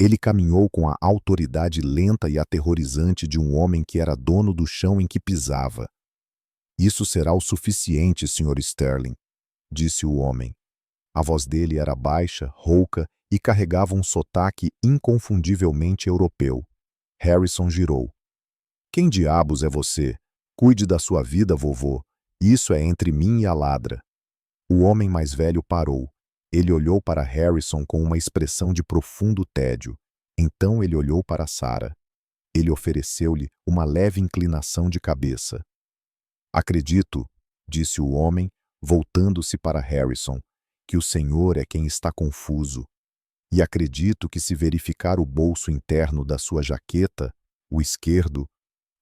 Ele caminhou com a autoridade lenta e aterrorizante de um homem que era dono do chão em que pisava. Isso será o suficiente, Sr. Sterling, disse o homem. A voz dele era baixa, rouca e carregava um sotaque inconfundivelmente europeu. Harrison girou. Quem diabos é você? Cuide da sua vida, vovô. Isso é entre mim e a ladra. O homem mais velho parou. Ele olhou para Harrison com uma expressão de profundo tédio. Então ele olhou para Sarah. Ele ofereceu-lhe uma leve inclinação de cabeça. Acredito, disse o homem, voltando-se para Harrison, que o senhor é quem está confuso. E acredito que se verificar o bolso interno da sua jaqueta, o esquerdo,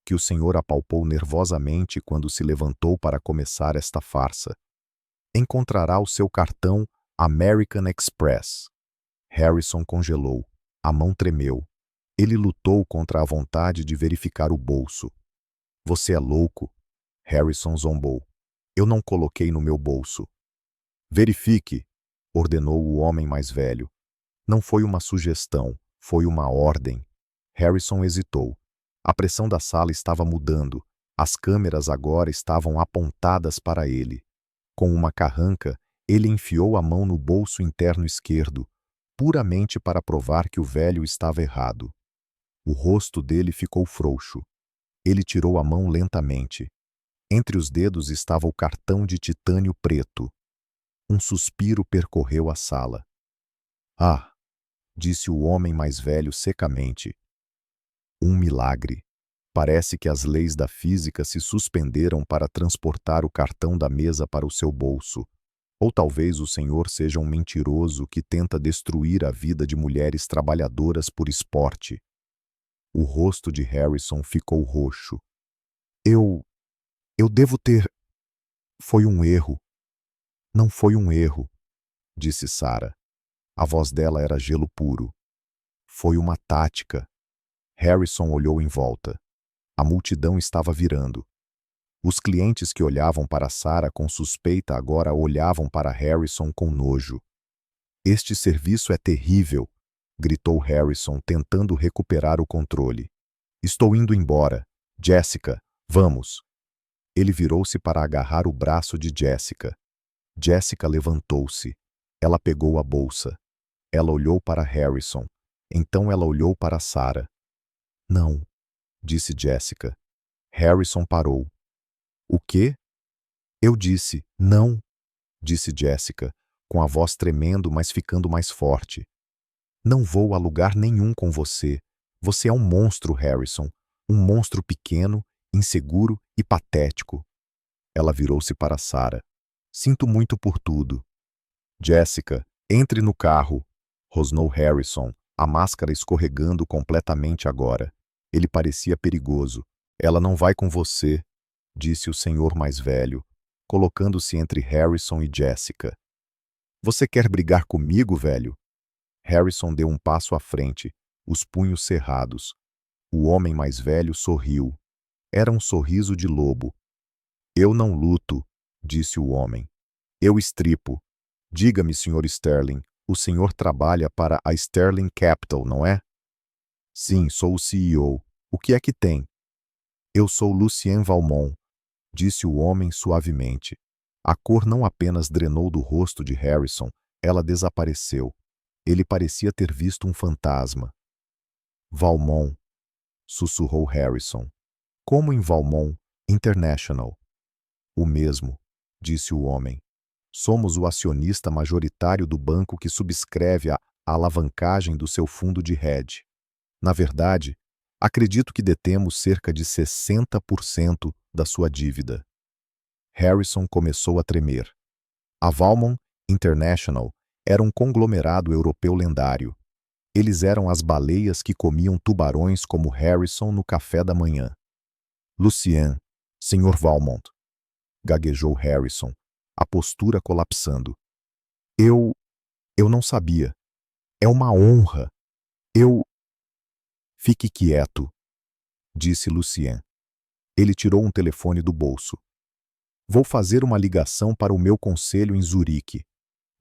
que o senhor apalpou nervosamente quando se levantou para começar esta farsa, encontrará o seu cartão American Express. Harrison congelou. A mão tremeu. Ele lutou contra a vontade de verificar o bolso. Você é louco. Harrison zombou. Eu não coloquei no meu bolso. Verifique, ordenou o homem mais velho. Não foi uma sugestão, foi uma ordem. Harrison hesitou. A pressão da sala estava mudando. As câmeras agora estavam apontadas para ele. Com uma carranca, ele enfiou a mão no bolso interno esquerdo, puramente para provar que o velho estava errado. O rosto dele ficou frouxo. Ele tirou a mão lentamente. Entre os dedos estava o cartão de titânio preto. Um suspiro percorreu a sala. Ah! Disse o homem mais velho secamente. Um milagre. Parece que as leis da física se suspenderam para transportar o cartão da mesa para o seu bolso. Ou talvez o senhor seja um mentiroso que tenta destruir a vida de mulheres trabalhadoras por esporte. O rosto de Harrison ficou roxo. Eu devo ter... Foi um erro. Não foi um erro, disse Sarah. A voz dela era gelo puro. Foi uma tática. Harrison olhou em volta. A multidão estava virando. Os clientes que olhavam para Sarah com suspeita agora olhavam para Harrison com nojo. Este serviço é terrível, gritou Harrison, tentando recuperar o controle. Estou indo embora. Jessica, vamos. Ele virou-se para agarrar o braço de Jessica. Jessica levantou-se. Ela pegou a bolsa. Ela olhou para Harrison. Então ela olhou para Sarah. Não, disse Jessica. Harrison parou. O quê? Eu disse, não, disse Jessica, com a voz tremendo, mas ficando mais forte. Não vou a lugar nenhum com você. Você é um monstro, Harrison. Um monstro pequeno, inseguro e patético. Ela virou-se para Sarah. Sinto muito por tudo. Jessica, entre no carro, rosnou Harrison, a máscara escorregando completamente agora. Ele parecia perigoso. Ela não vai com você, disse o senhor mais velho, colocando-se entre Harrison e Jessica. Você quer brigar comigo, velho? Harrison deu um passo à frente, os punhos cerrados. O homem mais velho sorriu. Era um sorriso de lobo. Eu não luto, disse o homem. Eu estripo. Diga-me, Sr. Sterling, o senhor trabalha para a Sterling Capital, não é? Sim, sou o CEO. O que é que tem? Eu sou Lucien Valmont, disse o homem suavemente. A cor não apenas drenou do rosto de Harrison, ela desapareceu. Ele parecia ter visto um fantasma. Valmont, sussurrou Harrison. Como em Valmont International? O mesmo, disse o homem. Somos o acionista majoritário do banco que subscreve a alavancagem do seu fundo de hedge. Na verdade, acredito que detemos cerca de 60% da sua dívida. Harrison começou a tremer. A Valmont International era um conglomerado europeu lendário. Eles eram as baleias que comiam tubarões como Harrison no café da manhã. Lucien, Sr. Valmont, gaguejou Harrison, a postura colapsando. Eu não sabia. É uma honra. Fique quieto, disse Lucien. Ele tirou um telefone do bolso. Vou fazer uma ligação para o meu conselho em Zurique.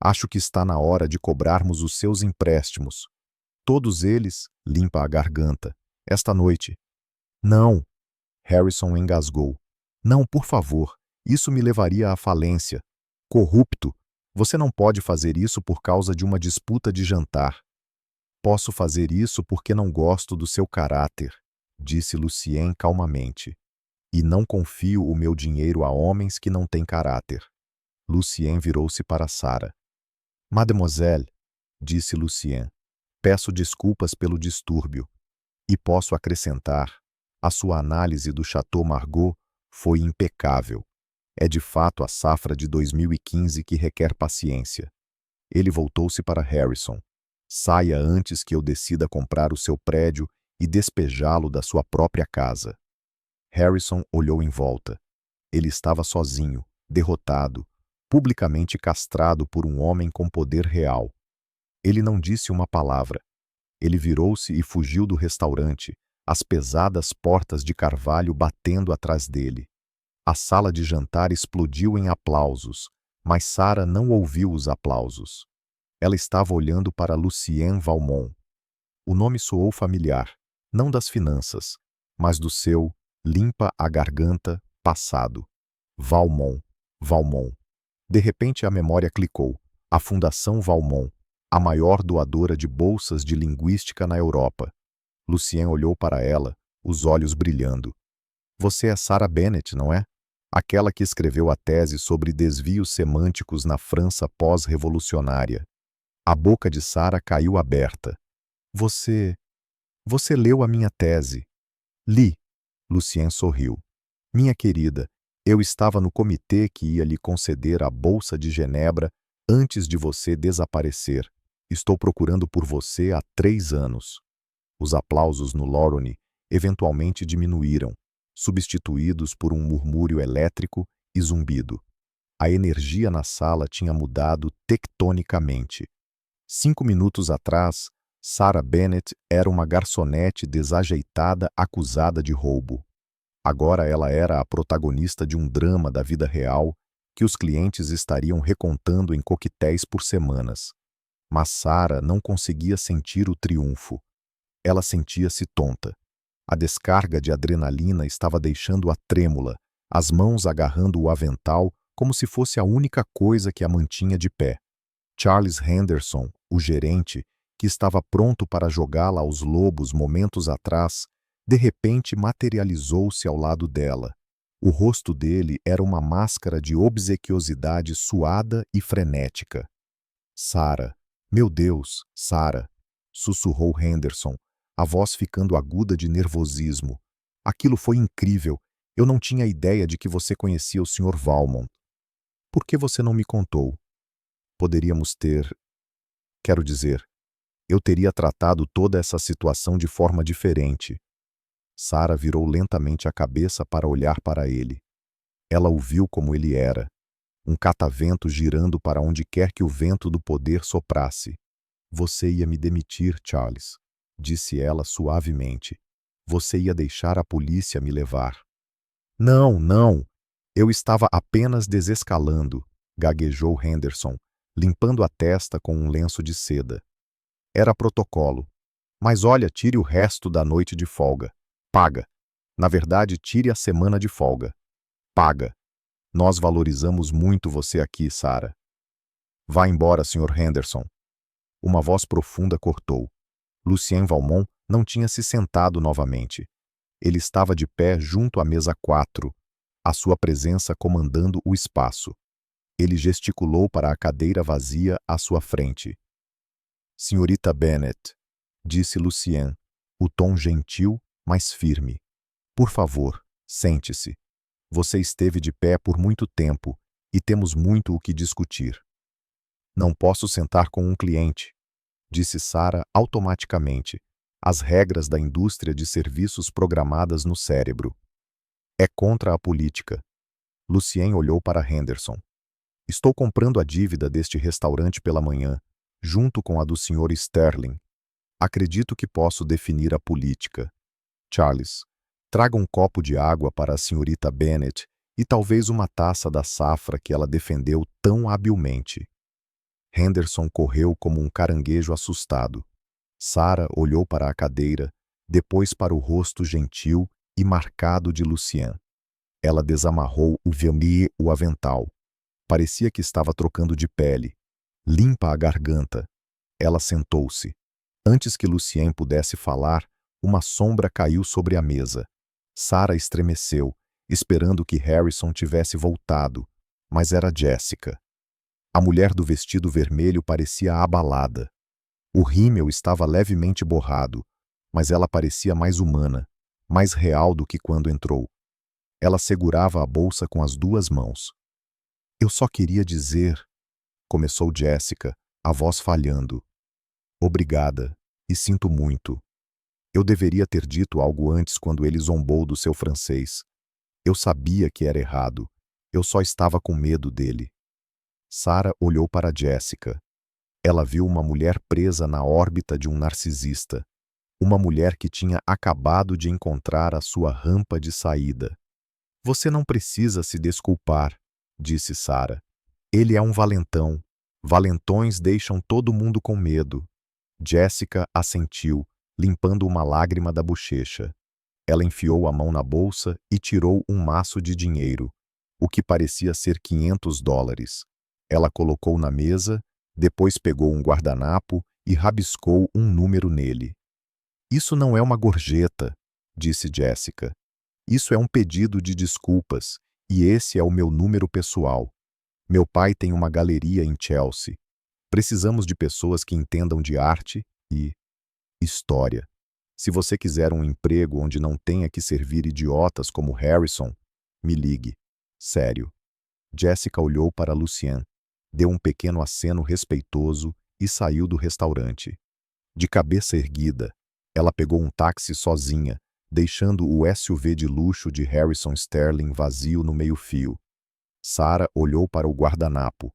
Acho que está na hora de cobrarmos os seus empréstimos. Todos eles, limpa a garganta, esta noite. Não, Harrison engasgou. Não, por favor, isso me levaria à falência. Corrupto, você não pode fazer isso por causa de uma disputa de jantar. Posso fazer isso porque não gosto do seu caráter, disse Lucien calmamente. E não confio o meu dinheiro a homens que não têm caráter. Lucien virou-se para Sarah. Mademoiselle, disse Lucien, peço desculpas pelo distúrbio. E posso acrescentar, a sua análise do Chateau Margaux foi impecável. É de fato a safra de 2015 que requer paciência. Ele voltou-se para Harrison. Saia antes que eu decida comprar o seu prédio e despejá-lo da sua própria casa. Harrison olhou em volta. Ele estava sozinho, derrotado, publicamente castrado por um homem com poder real. Ele não disse uma palavra. Ele virou-se e fugiu do restaurante, as pesadas portas de carvalho batendo atrás dele. A sala de jantar explodiu em aplausos, mas Sarah não ouviu os aplausos. Ela estava olhando para Lucien Valmont. O nome soou familiar, não das finanças, mas do seu, limpa a garganta, passado. Valmont, Valmont. De repente a memória clicou. A Fundação Valmont, a maior doadora de bolsas de linguística na Europa. Lucien olhou para ela, os olhos brilhando. Você é Sarah Bennett, não é? Aquela que escreveu a tese sobre desvios semânticos na França pós-revolucionária. A boca de Sarah caiu aberta. Você leu a minha tese. Li. Lucien sorriu. Minha querida, eu estava no comitê que ia lhe conceder a Bolsa de Genebra antes de você desaparecer. Estou procurando por você há 3 anos. Os aplausos no Lorone eventualmente diminuíram, substituídos por um murmúrio elétrico e zumbido. A energia na sala tinha mudado tectonicamente. 5 minutos atrás, Sarah Bennett era uma garçonete desajeitada acusada de roubo. Agora ela era a protagonista de um drama da vida real que os clientes estariam recontando em coquetéis por semanas. Mas Sarah não conseguia sentir o triunfo. Ela sentia-se tonta. A descarga de adrenalina estava deixando-a trêmula, as mãos agarrando o avental como se fosse a única coisa que a mantinha de pé. Charles Henderson, o gerente, que estava pronto para jogá-la aos lobos momentos atrás, de repente materializou-se ao lado dela. O rosto dele era uma máscara de obsequiosidade suada e frenética. Sarah, meu Deus, Sarah, sussurrou Henderson, a voz ficando aguda de nervosismo. Aquilo foi incrível. Eu não tinha ideia de que você conhecia o Sr. Valmont. Por que você não me contou? Poderíamos ter... Quero dizer, eu teria tratado toda essa situação de forma diferente. Sarah virou lentamente a cabeça para olhar para ele. Ela o viu como ele era, um catavento girando para onde quer que o vento do poder soprasse. Você ia me demitir, Charles, disse ela suavemente. Você ia deixar a polícia me levar. Não, não. Eu estava apenas desescalando, gaguejou Henderson, limpando a testa com um lenço de seda. Era protocolo. Mas olha, tire o resto da noite de folga. Paga. Na verdade, tire a semana de folga. Paga. Nós valorizamos muito você aqui, Sarah. Vá embora, Sr. Henderson. Uma voz profunda cortou. Lucien Valmont não tinha se sentado novamente. Ele estava de pé junto à mesa 4, a sua presença comandando o espaço. Ele gesticulou para a cadeira vazia à sua frente. Senhorita Bennet, disse Lucien, o tom gentil, mas firme. Por favor, sente-se. Você esteve de pé por muito tempo e temos muito o que discutir. Não posso sentar com um cliente, disse Sarah automaticamente, as regras da indústria de serviços programadas no cérebro. É contra a política. Lucien olhou para Henderson. Estou comprando a dívida deste restaurante pela manhã, junto com a do Sr. Sterling. Acredito que posso definir a política. Charles, traga um copo de água para a senhorita Bennet e talvez uma taça da safra que ela defendeu tão habilmente. Henderson correu como um caranguejo assustado. Sarah olhou para a cadeira, depois para o rosto gentil e marcado de Lucien. Ela desamarrou o avental. Parecia que estava trocando de pele. Limpa a garganta. Ela sentou-se. Antes que Lucien pudesse falar, uma sombra caiu sobre a mesa. Sarah estremeceu, esperando que Harrison tivesse voltado, mas era Jessica. A mulher do vestido vermelho parecia abalada. O rímel estava levemente borrado, mas ela parecia mais humana, mais real do que quando entrou. Ela segurava a bolsa com as duas mãos. Eu só queria dizer, começou Jessica, a voz falhando. Obrigada, e sinto muito. Eu deveria ter dito algo antes quando ele zombou do seu francês. Eu sabia que era errado. Eu só estava com medo dele. Sarah olhou para Jessica. Ela viu uma mulher presa na órbita de um narcisista. Uma mulher que tinha acabado de encontrar a sua rampa de saída. Você não precisa se desculpar, disse Sarah. Ele é um valentão. Valentões deixam todo mundo com medo. Jessica assentiu, limpando uma lágrima da bochecha. Ela enfiou a mão na bolsa e tirou um maço de dinheiro, o que parecia ser $500. Ela colocou na mesa, depois pegou um guardanapo e rabiscou um número nele. Isso não é uma gorjeta, disse Jessica. Isso é um pedido de desculpas, e esse é o meu número pessoal. Meu pai tem uma galeria em Chelsea. Precisamos de pessoas que entendam de arte e história. Se você quiser um emprego onde não tenha que servir idiotas como Harrison, me ligue. Sério. Jessica olhou para Lucien, deu um pequeno aceno respeitoso e saiu do restaurante. De cabeça erguida, ela pegou um táxi sozinha, deixando o SUV de luxo de Harrison Sterling vazio no meio-fio. Sarah olhou para o guardanapo.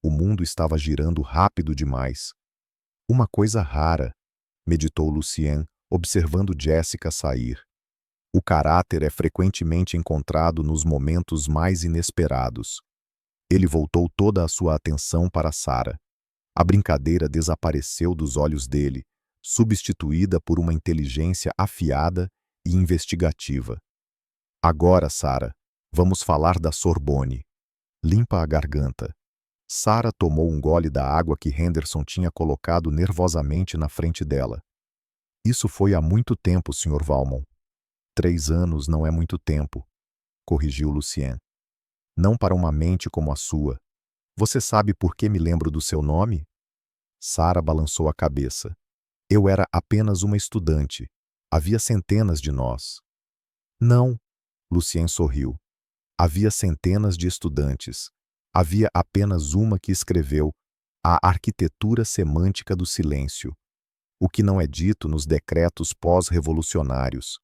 O mundo estava girando rápido demais. Uma coisa rara, meditou Lucien, observando Jessica sair. O caráter é frequentemente encontrado nos momentos mais inesperados. Ele voltou toda a sua atenção para Sarah. A brincadeira desapareceu dos olhos dele, substituída por uma inteligência afiada e investigativa. Agora, Sarah, vamos falar da Sorbonne. Limpa a garganta. Sarah tomou um gole da água que Henderson tinha colocado nervosamente na frente dela. Isso foi há muito tempo, Sr. Valmont. 3 anos não é muito tempo, corrigiu Lucien. Não para uma mente como a sua. Você sabe por que me lembro do seu nome? Sarah balançou a cabeça. Eu era apenas uma estudante. Havia centenas de nós. Não, Lucien sorriu. Havia centenas de estudantes. Havia apenas uma que escreveu A Arquitetura Semântica do Silêncio, o que não é dito nos decretos pós-revolucionários.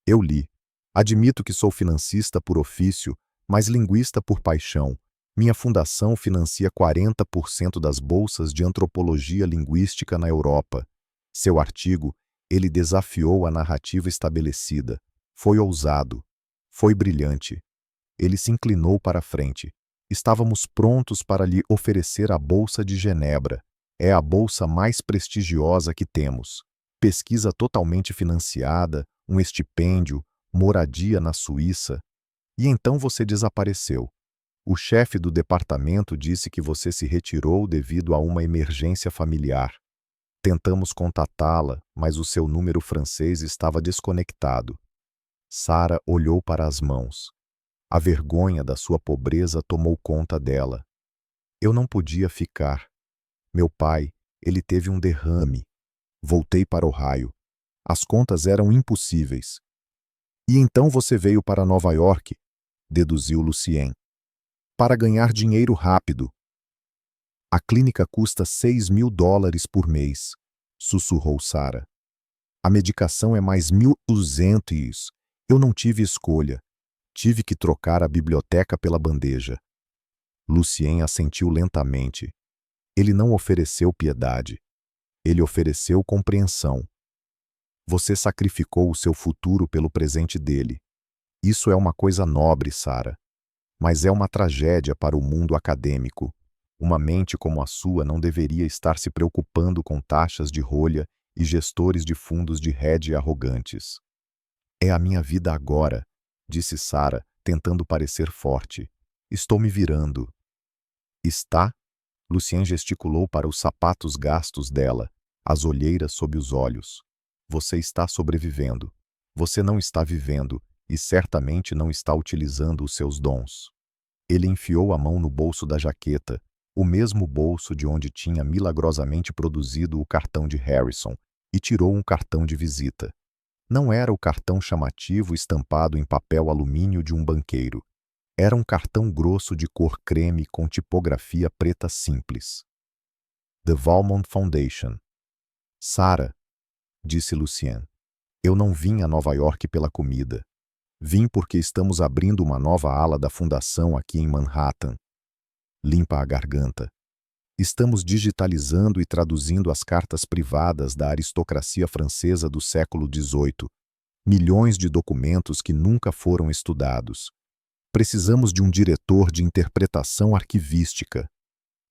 Eu li. Admito que sou financista por ofício, mas linguista por paixão. Minha fundação financia 40% das bolsas de antropologia linguística na Europa. Seu artigo, ele desafiou a narrativa estabelecida. Foi ousado. Foi brilhante. Ele se inclinou para a frente. Estávamos prontos para lhe oferecer a Bolsa de Genebra. É a bolsa mais prestigiosa que temos. Pesquisa totalmente financiada, um estipêndio, moradia na Suíça. E então você desapareceu. O chefe do departamento disse que você se retirou devido a uma emergência familiar. Tentamos contatá-la, mas o seu número francês estava desconectado. Sarah olhou para as mãos. A vergonha da sua pobreza tomou conta dela. Eu não podia ficar. Meu pai, ele teve um derrame. Voltei para Ohio. As contas eram impossíveis. E então você veio para Nova York, deduziu Lucien. Para ganhar dinheiro rápido. A clínica custa $6.000 por mês, sussurrou Sarah. A medicação é mais 1.200. Eu não tive escolha. Tive que trocar a biblioteca pela bandeja. Lucien assentiu lentamente. Ele não ofereceu piedade. Ele ofereceu compreensão. Você sacrificou o seu futuro pelo presente dele. Isso é uma coisa nobre, Sarah. Mas é uma tragédia para o mundo acadêmico. Uma mente como a sua não deveria estar se preocupando com taxas de rolha e gestores de fundos de hedge arrogantes. É a minha vida agora, disse Sarah, tentando parecer forte. Estou me virando. Está? Lucien gesticulou para os sapatos gastos dela, as olheiras sob os olhos. Você está sobrevivendo. Você não está vivendo e certamente não está utilizando os seus dons. Ele enfiou a mão no bolso da jaqueta, o mesmo bolso de onde tinha milagrosamente produzido o cartão de Harrison, e tirou um cartão de visita. Não era o cartão chamativo estampado em papel alumínio de um banqueiro. Era um cartão grosso de cor creme com tipografia preta simples. The Valmont Foundation. Sarah, disse Lucien, eu não vim a Nova York pela comida. Vim porque estamos abrindo uma nova ala da fundação aqui em Manhattan. Limpa a garganta. Estamos digitalizando e traduzindo as cartas privadas da aristocracia francesa do século XVIII. Milhões de documentos que nunca foram estudados. Precisamos de um diretor de interpretação arquivística.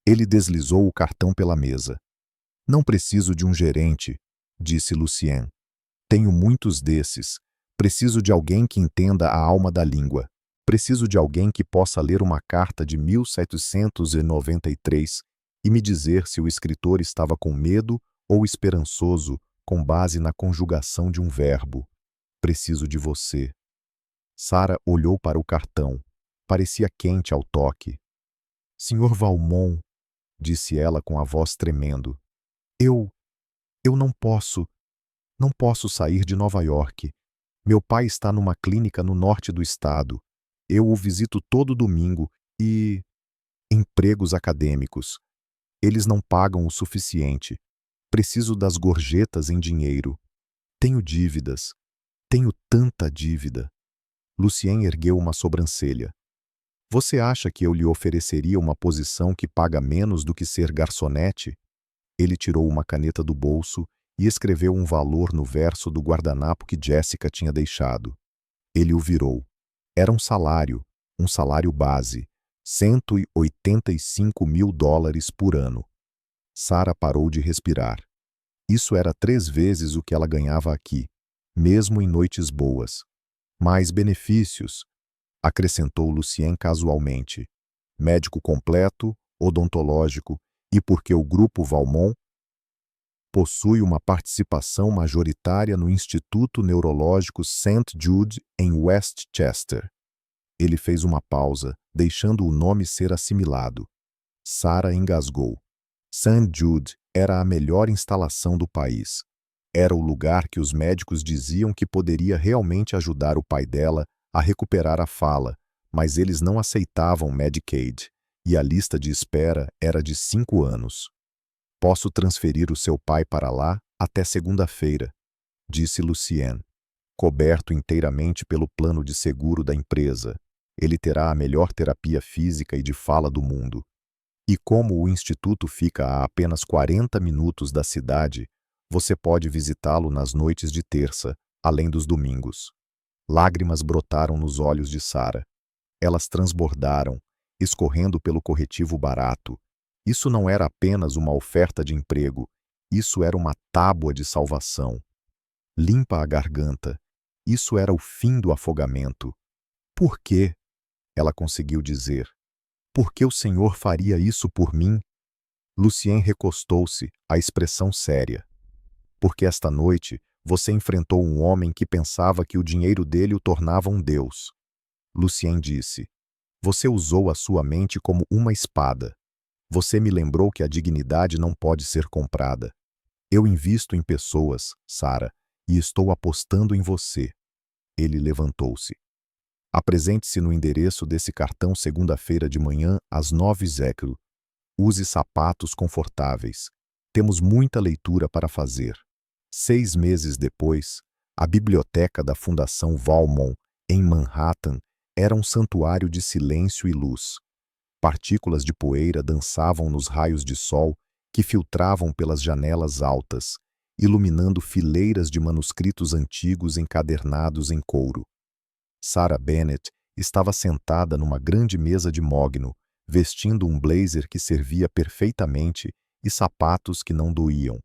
Ele deslizou o cartão pela mesa. Não preciso de um gerente, disse Lucien. Tenho muitos desses. Preciso de alguém que entenda a alma da língua. Preciso de alguém que possa ler uma carta de 1793 e me dizer se o escritor estava com medo ou esperançoso com base na conjugação de um verbo. Preciso de você. Sarah olhou para o cartão. Parecia quente ao toque. Senhor Valmont, disse ela com a voz tremendo. Eu não posso sair de Nova York. Meu pai está numa clínica no norte do estado. Eu o visito todo domingo e... Empregos acadêmicos. Eles não pagam o suficiente. Preciso das gorjetas em dinheiro. Tenho dívidas. Tenho tanta dívida. Lucien ergueu uma sobrancelha. Você acha que eu lhe ofereceria uma posição que paga menos do que ser garçonete? Ele tirou uma caneta do bolso e escreveu um valor no verso do guardanapo que Jessica tinha deixado. Ele o virou. Era um salário base, $185.000 por ano. Sarah parou de respirar. Isso era 3 vezes o que ela ganhava aqui, mesmo em noites boas. Mais benefícios, acrescentou Lucien casualmente. Médico completo, odontológico, e porque o Grupo Valmont possui uma participação majoritária no Instituto Neurológico St. Jude, em Westchester. Ele fez uma pausa, deixando o nome ser assimilado. Sarah engasgou. St. Jude era a melhor instalação do país. Era o lugar que os médicos diziam que poderia realmente ajudar o pai dela a recuperar a fala, mas eles não aceitavam Medicaid, e a lista de espera era de 5 anos. Posso transferir o seu pai para lá até segunda-feira, disse Lucien. Coberto inteiramente pelo plano de seguro da empresa, ele terá a melhor terapia física e de fala do mundo. E como o instituto fica a apenas 40 minutos da cidade, você pode visitá-lo nas noites de terça, além dos domingos. Lágrimas brotaram nos olhos de Sarah. Elas transbordaram, escorrendo pelo corretivo barato. Isso não era apenas uma oferta de emprego, isso era uma tábua de salvação. Limpa a garganta. Isso era o fim do afogamento. Por quê? Ela conseguiu dizer. Por que o Senhor faria isso por mim? Lucien recostou-se, a expressão séria. Porque esta noite você enfrentou um homem que pensava que o dinheiro dele o tornava um deus. Lucien disse: Você usou a sua mente como uma espada. Você me lembrou que a dignidade não pode ser comprada. Eu invisto em pessoas, Sarah, e estou apostando em você. Ele levantou-se. Apresente-se no endereço desse cartão segunda-feira de manhã às 9 século. Use sapatos confortáveis. Temos muita leitura para fazer. 6 meses depois, a biblioteca da Fundação Valmont, em Manhattan, era um santuário de silêncio e luz. Partículas de poeira dançavam nos raios de sol que filtravam pelas janelas altas, iluminando fileiras de manuscritos antigos encadernados em couro. Sarah Bennet estava sentada numa grande mesa de mogno, vestindo um blazer que servia perfeitamente e sapatos que não doíam.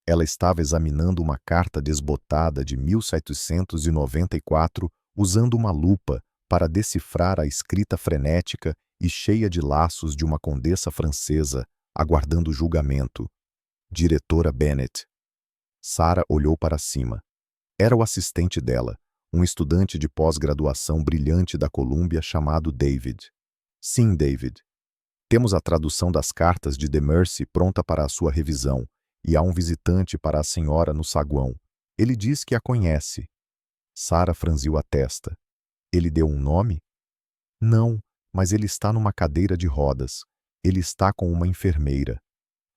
Ela estava examinando uma carta desbotada de 1794, usando uma lupa para decifrar a escrita frenética e cheia de laços de uma condessa francesa, aguardando julgamento. Diretora Bennet. Sarah olhou para cima. Era o assistente dela, um estudante de pós-graduação brilhante da Colômbia chamado David. Sim, David. Temos a tradução das cartas de Demercy pronta para a sua revisão, e há um visitante para a senhora no saguão. Ele diz que a conhece. Sarah franziu a testa. Ele deu um nome? Não, mas ele está numa cadeira de rodas. Ele está com uma enfermeira.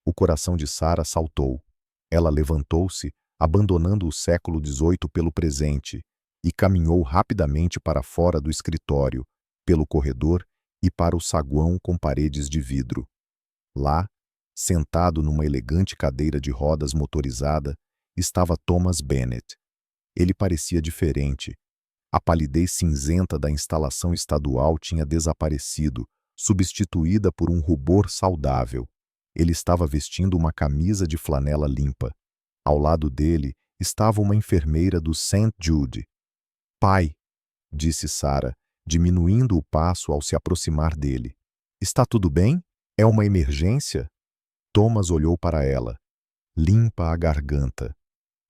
O coração de Sarah saltou. Ela levantou-se, abandonando o século XVIII pelo presente, e caminhou rapidamente para fora do escritório, pelo corredor e para o saguão com paredes de vidro. Lá, sentado numa elegante cadeira de rodas motorizada, estava Thomas Bennet. Ele parecia diferente. A palidez cinzenta da instalação estadual tinha desaparecido, substituída por um rubor saudável. Ele estava vestindo uma camisa de flanela limpa. Ao lado dele estava uma enfermeira do St. Jude. Pai, disse Sarah, diminuindo o passo ao se aproximar dele. Está tudo bem? É uma emergência? Thomas olhou para ela. Limpa a garganta.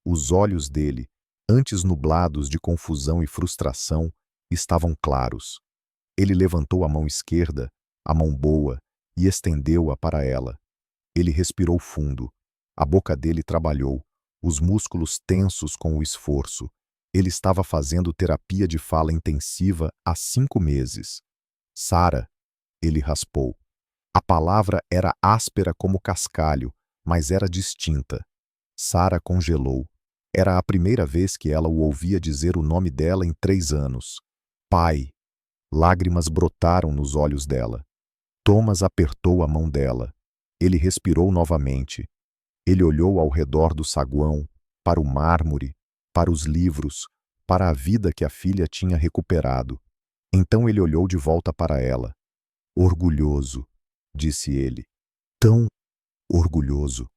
Os olhos dele, antes nublados de confusão e frustração, estavam claros. Ele levantou a mão esquerda, a mão boa, e estendeu-a para ela. Ele respirou fundo. A boca dele trabalhou, os músculos tensos com o esforço. Ele estava fazendo terapia de fala intensiva há 5 meses. Sarah, ele raspou. A palavra era áspera como cascalho, mas era distinta. Sarah congelou. Era a primeira vez que ela o ouvia dizer o nome dela em 3 anos. Pai. Lágrimas brotaram nos olhos dela. Thomas apertou a mão dela. Ele respirou novamente. Ele olhou ao redor do saguão, para o mármore, para os livros, para a vida que a filha tinha recuperado. Então ele olhou de volta para ela. Orgulhoso, disse ele. Tão orgulhoso.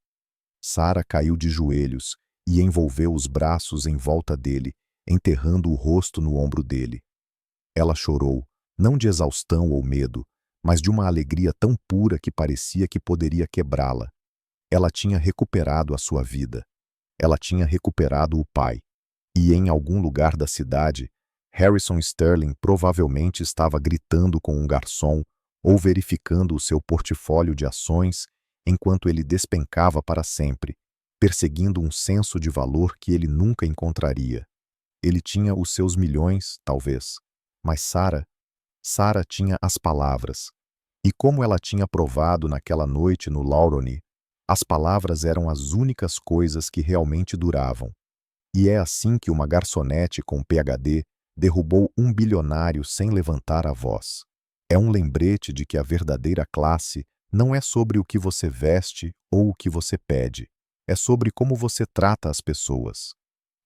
Sarah caiu de joelhos e envolveu os braços em volta dele, enterrando o rosto no ombro dele. Ela chorou, não de exaustão ou medo, mas de uma alegria tão pura que parecia que poderia quebrá-la. Ela tinha recuperado a sua vida. Ela tinha recuperado o pai. E em algum lugar da cidade, Harrison Sterling provavelmente estava gritando com um garçom ou verificando o seu portfólio de ações enquanto ele despencava para sempre, perseguindo um senso de valor que ele nunca encontraria. Ele tinha os seus milhões, talvez, mas Sarah tinha as palavras. E como ela tinha provado naquela noite no Lauroni, as palavras eram as únicas coisas que realmente duravam. E é assim que uma garçonete com PhD derrubou um bilionário sem levantar a voz. É um lembrete de que a verdadeira classe não é sobre o que você veste ou o que você pede. É sobre como você trata as pessoas.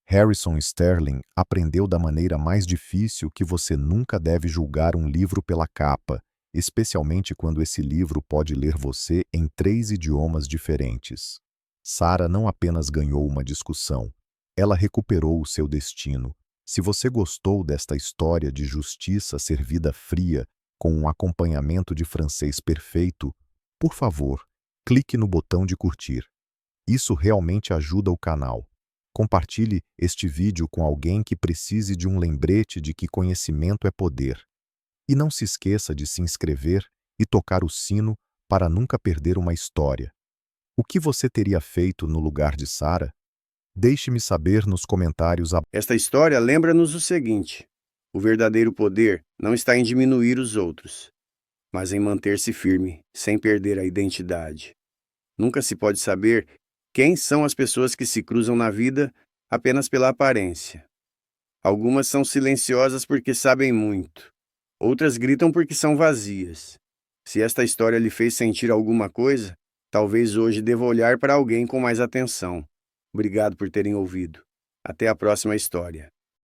Harrison Sterling aprendeu da maneira mais difícil que você nunca deve julgar um livro pela capa, especialmente quando esse livro pode ler você em 3 idiomas diferentes. Sarah não apenas ganhou uma discussão, ela recuperou o seu destino. Se você gostou desta história de justiça servida fria com um acompanhamento de francês perfeito, por favor, clique no botão de curtir. Isso realmente ajuda o canal. Compartilhe este vídeo com alguém que precise de um lembrete de que conhecimento é poder. E não se esqueça de se inscrever e tocar o sino para nunca perder uma história. O que você teria feito no lugar de Sarah? Deixe-me saber nos comentários. Esta história lembra-nos o seguinte: o verdadeiro poder não está em diminuir os outros, mas em manter-se firme, sem perder a identidade. Nunca se pode saber quem são as pessoas que se cruzam na vida apenas pela aparência. Algumas são silenciosas porque sabem muito. Outras gritam porque são vazias. Se esta história lhe fez sentir alguma coisa, talvez hoje deva olhar para alguém com mais atenção. Obrigado por terem ouvido. Até a próxima história.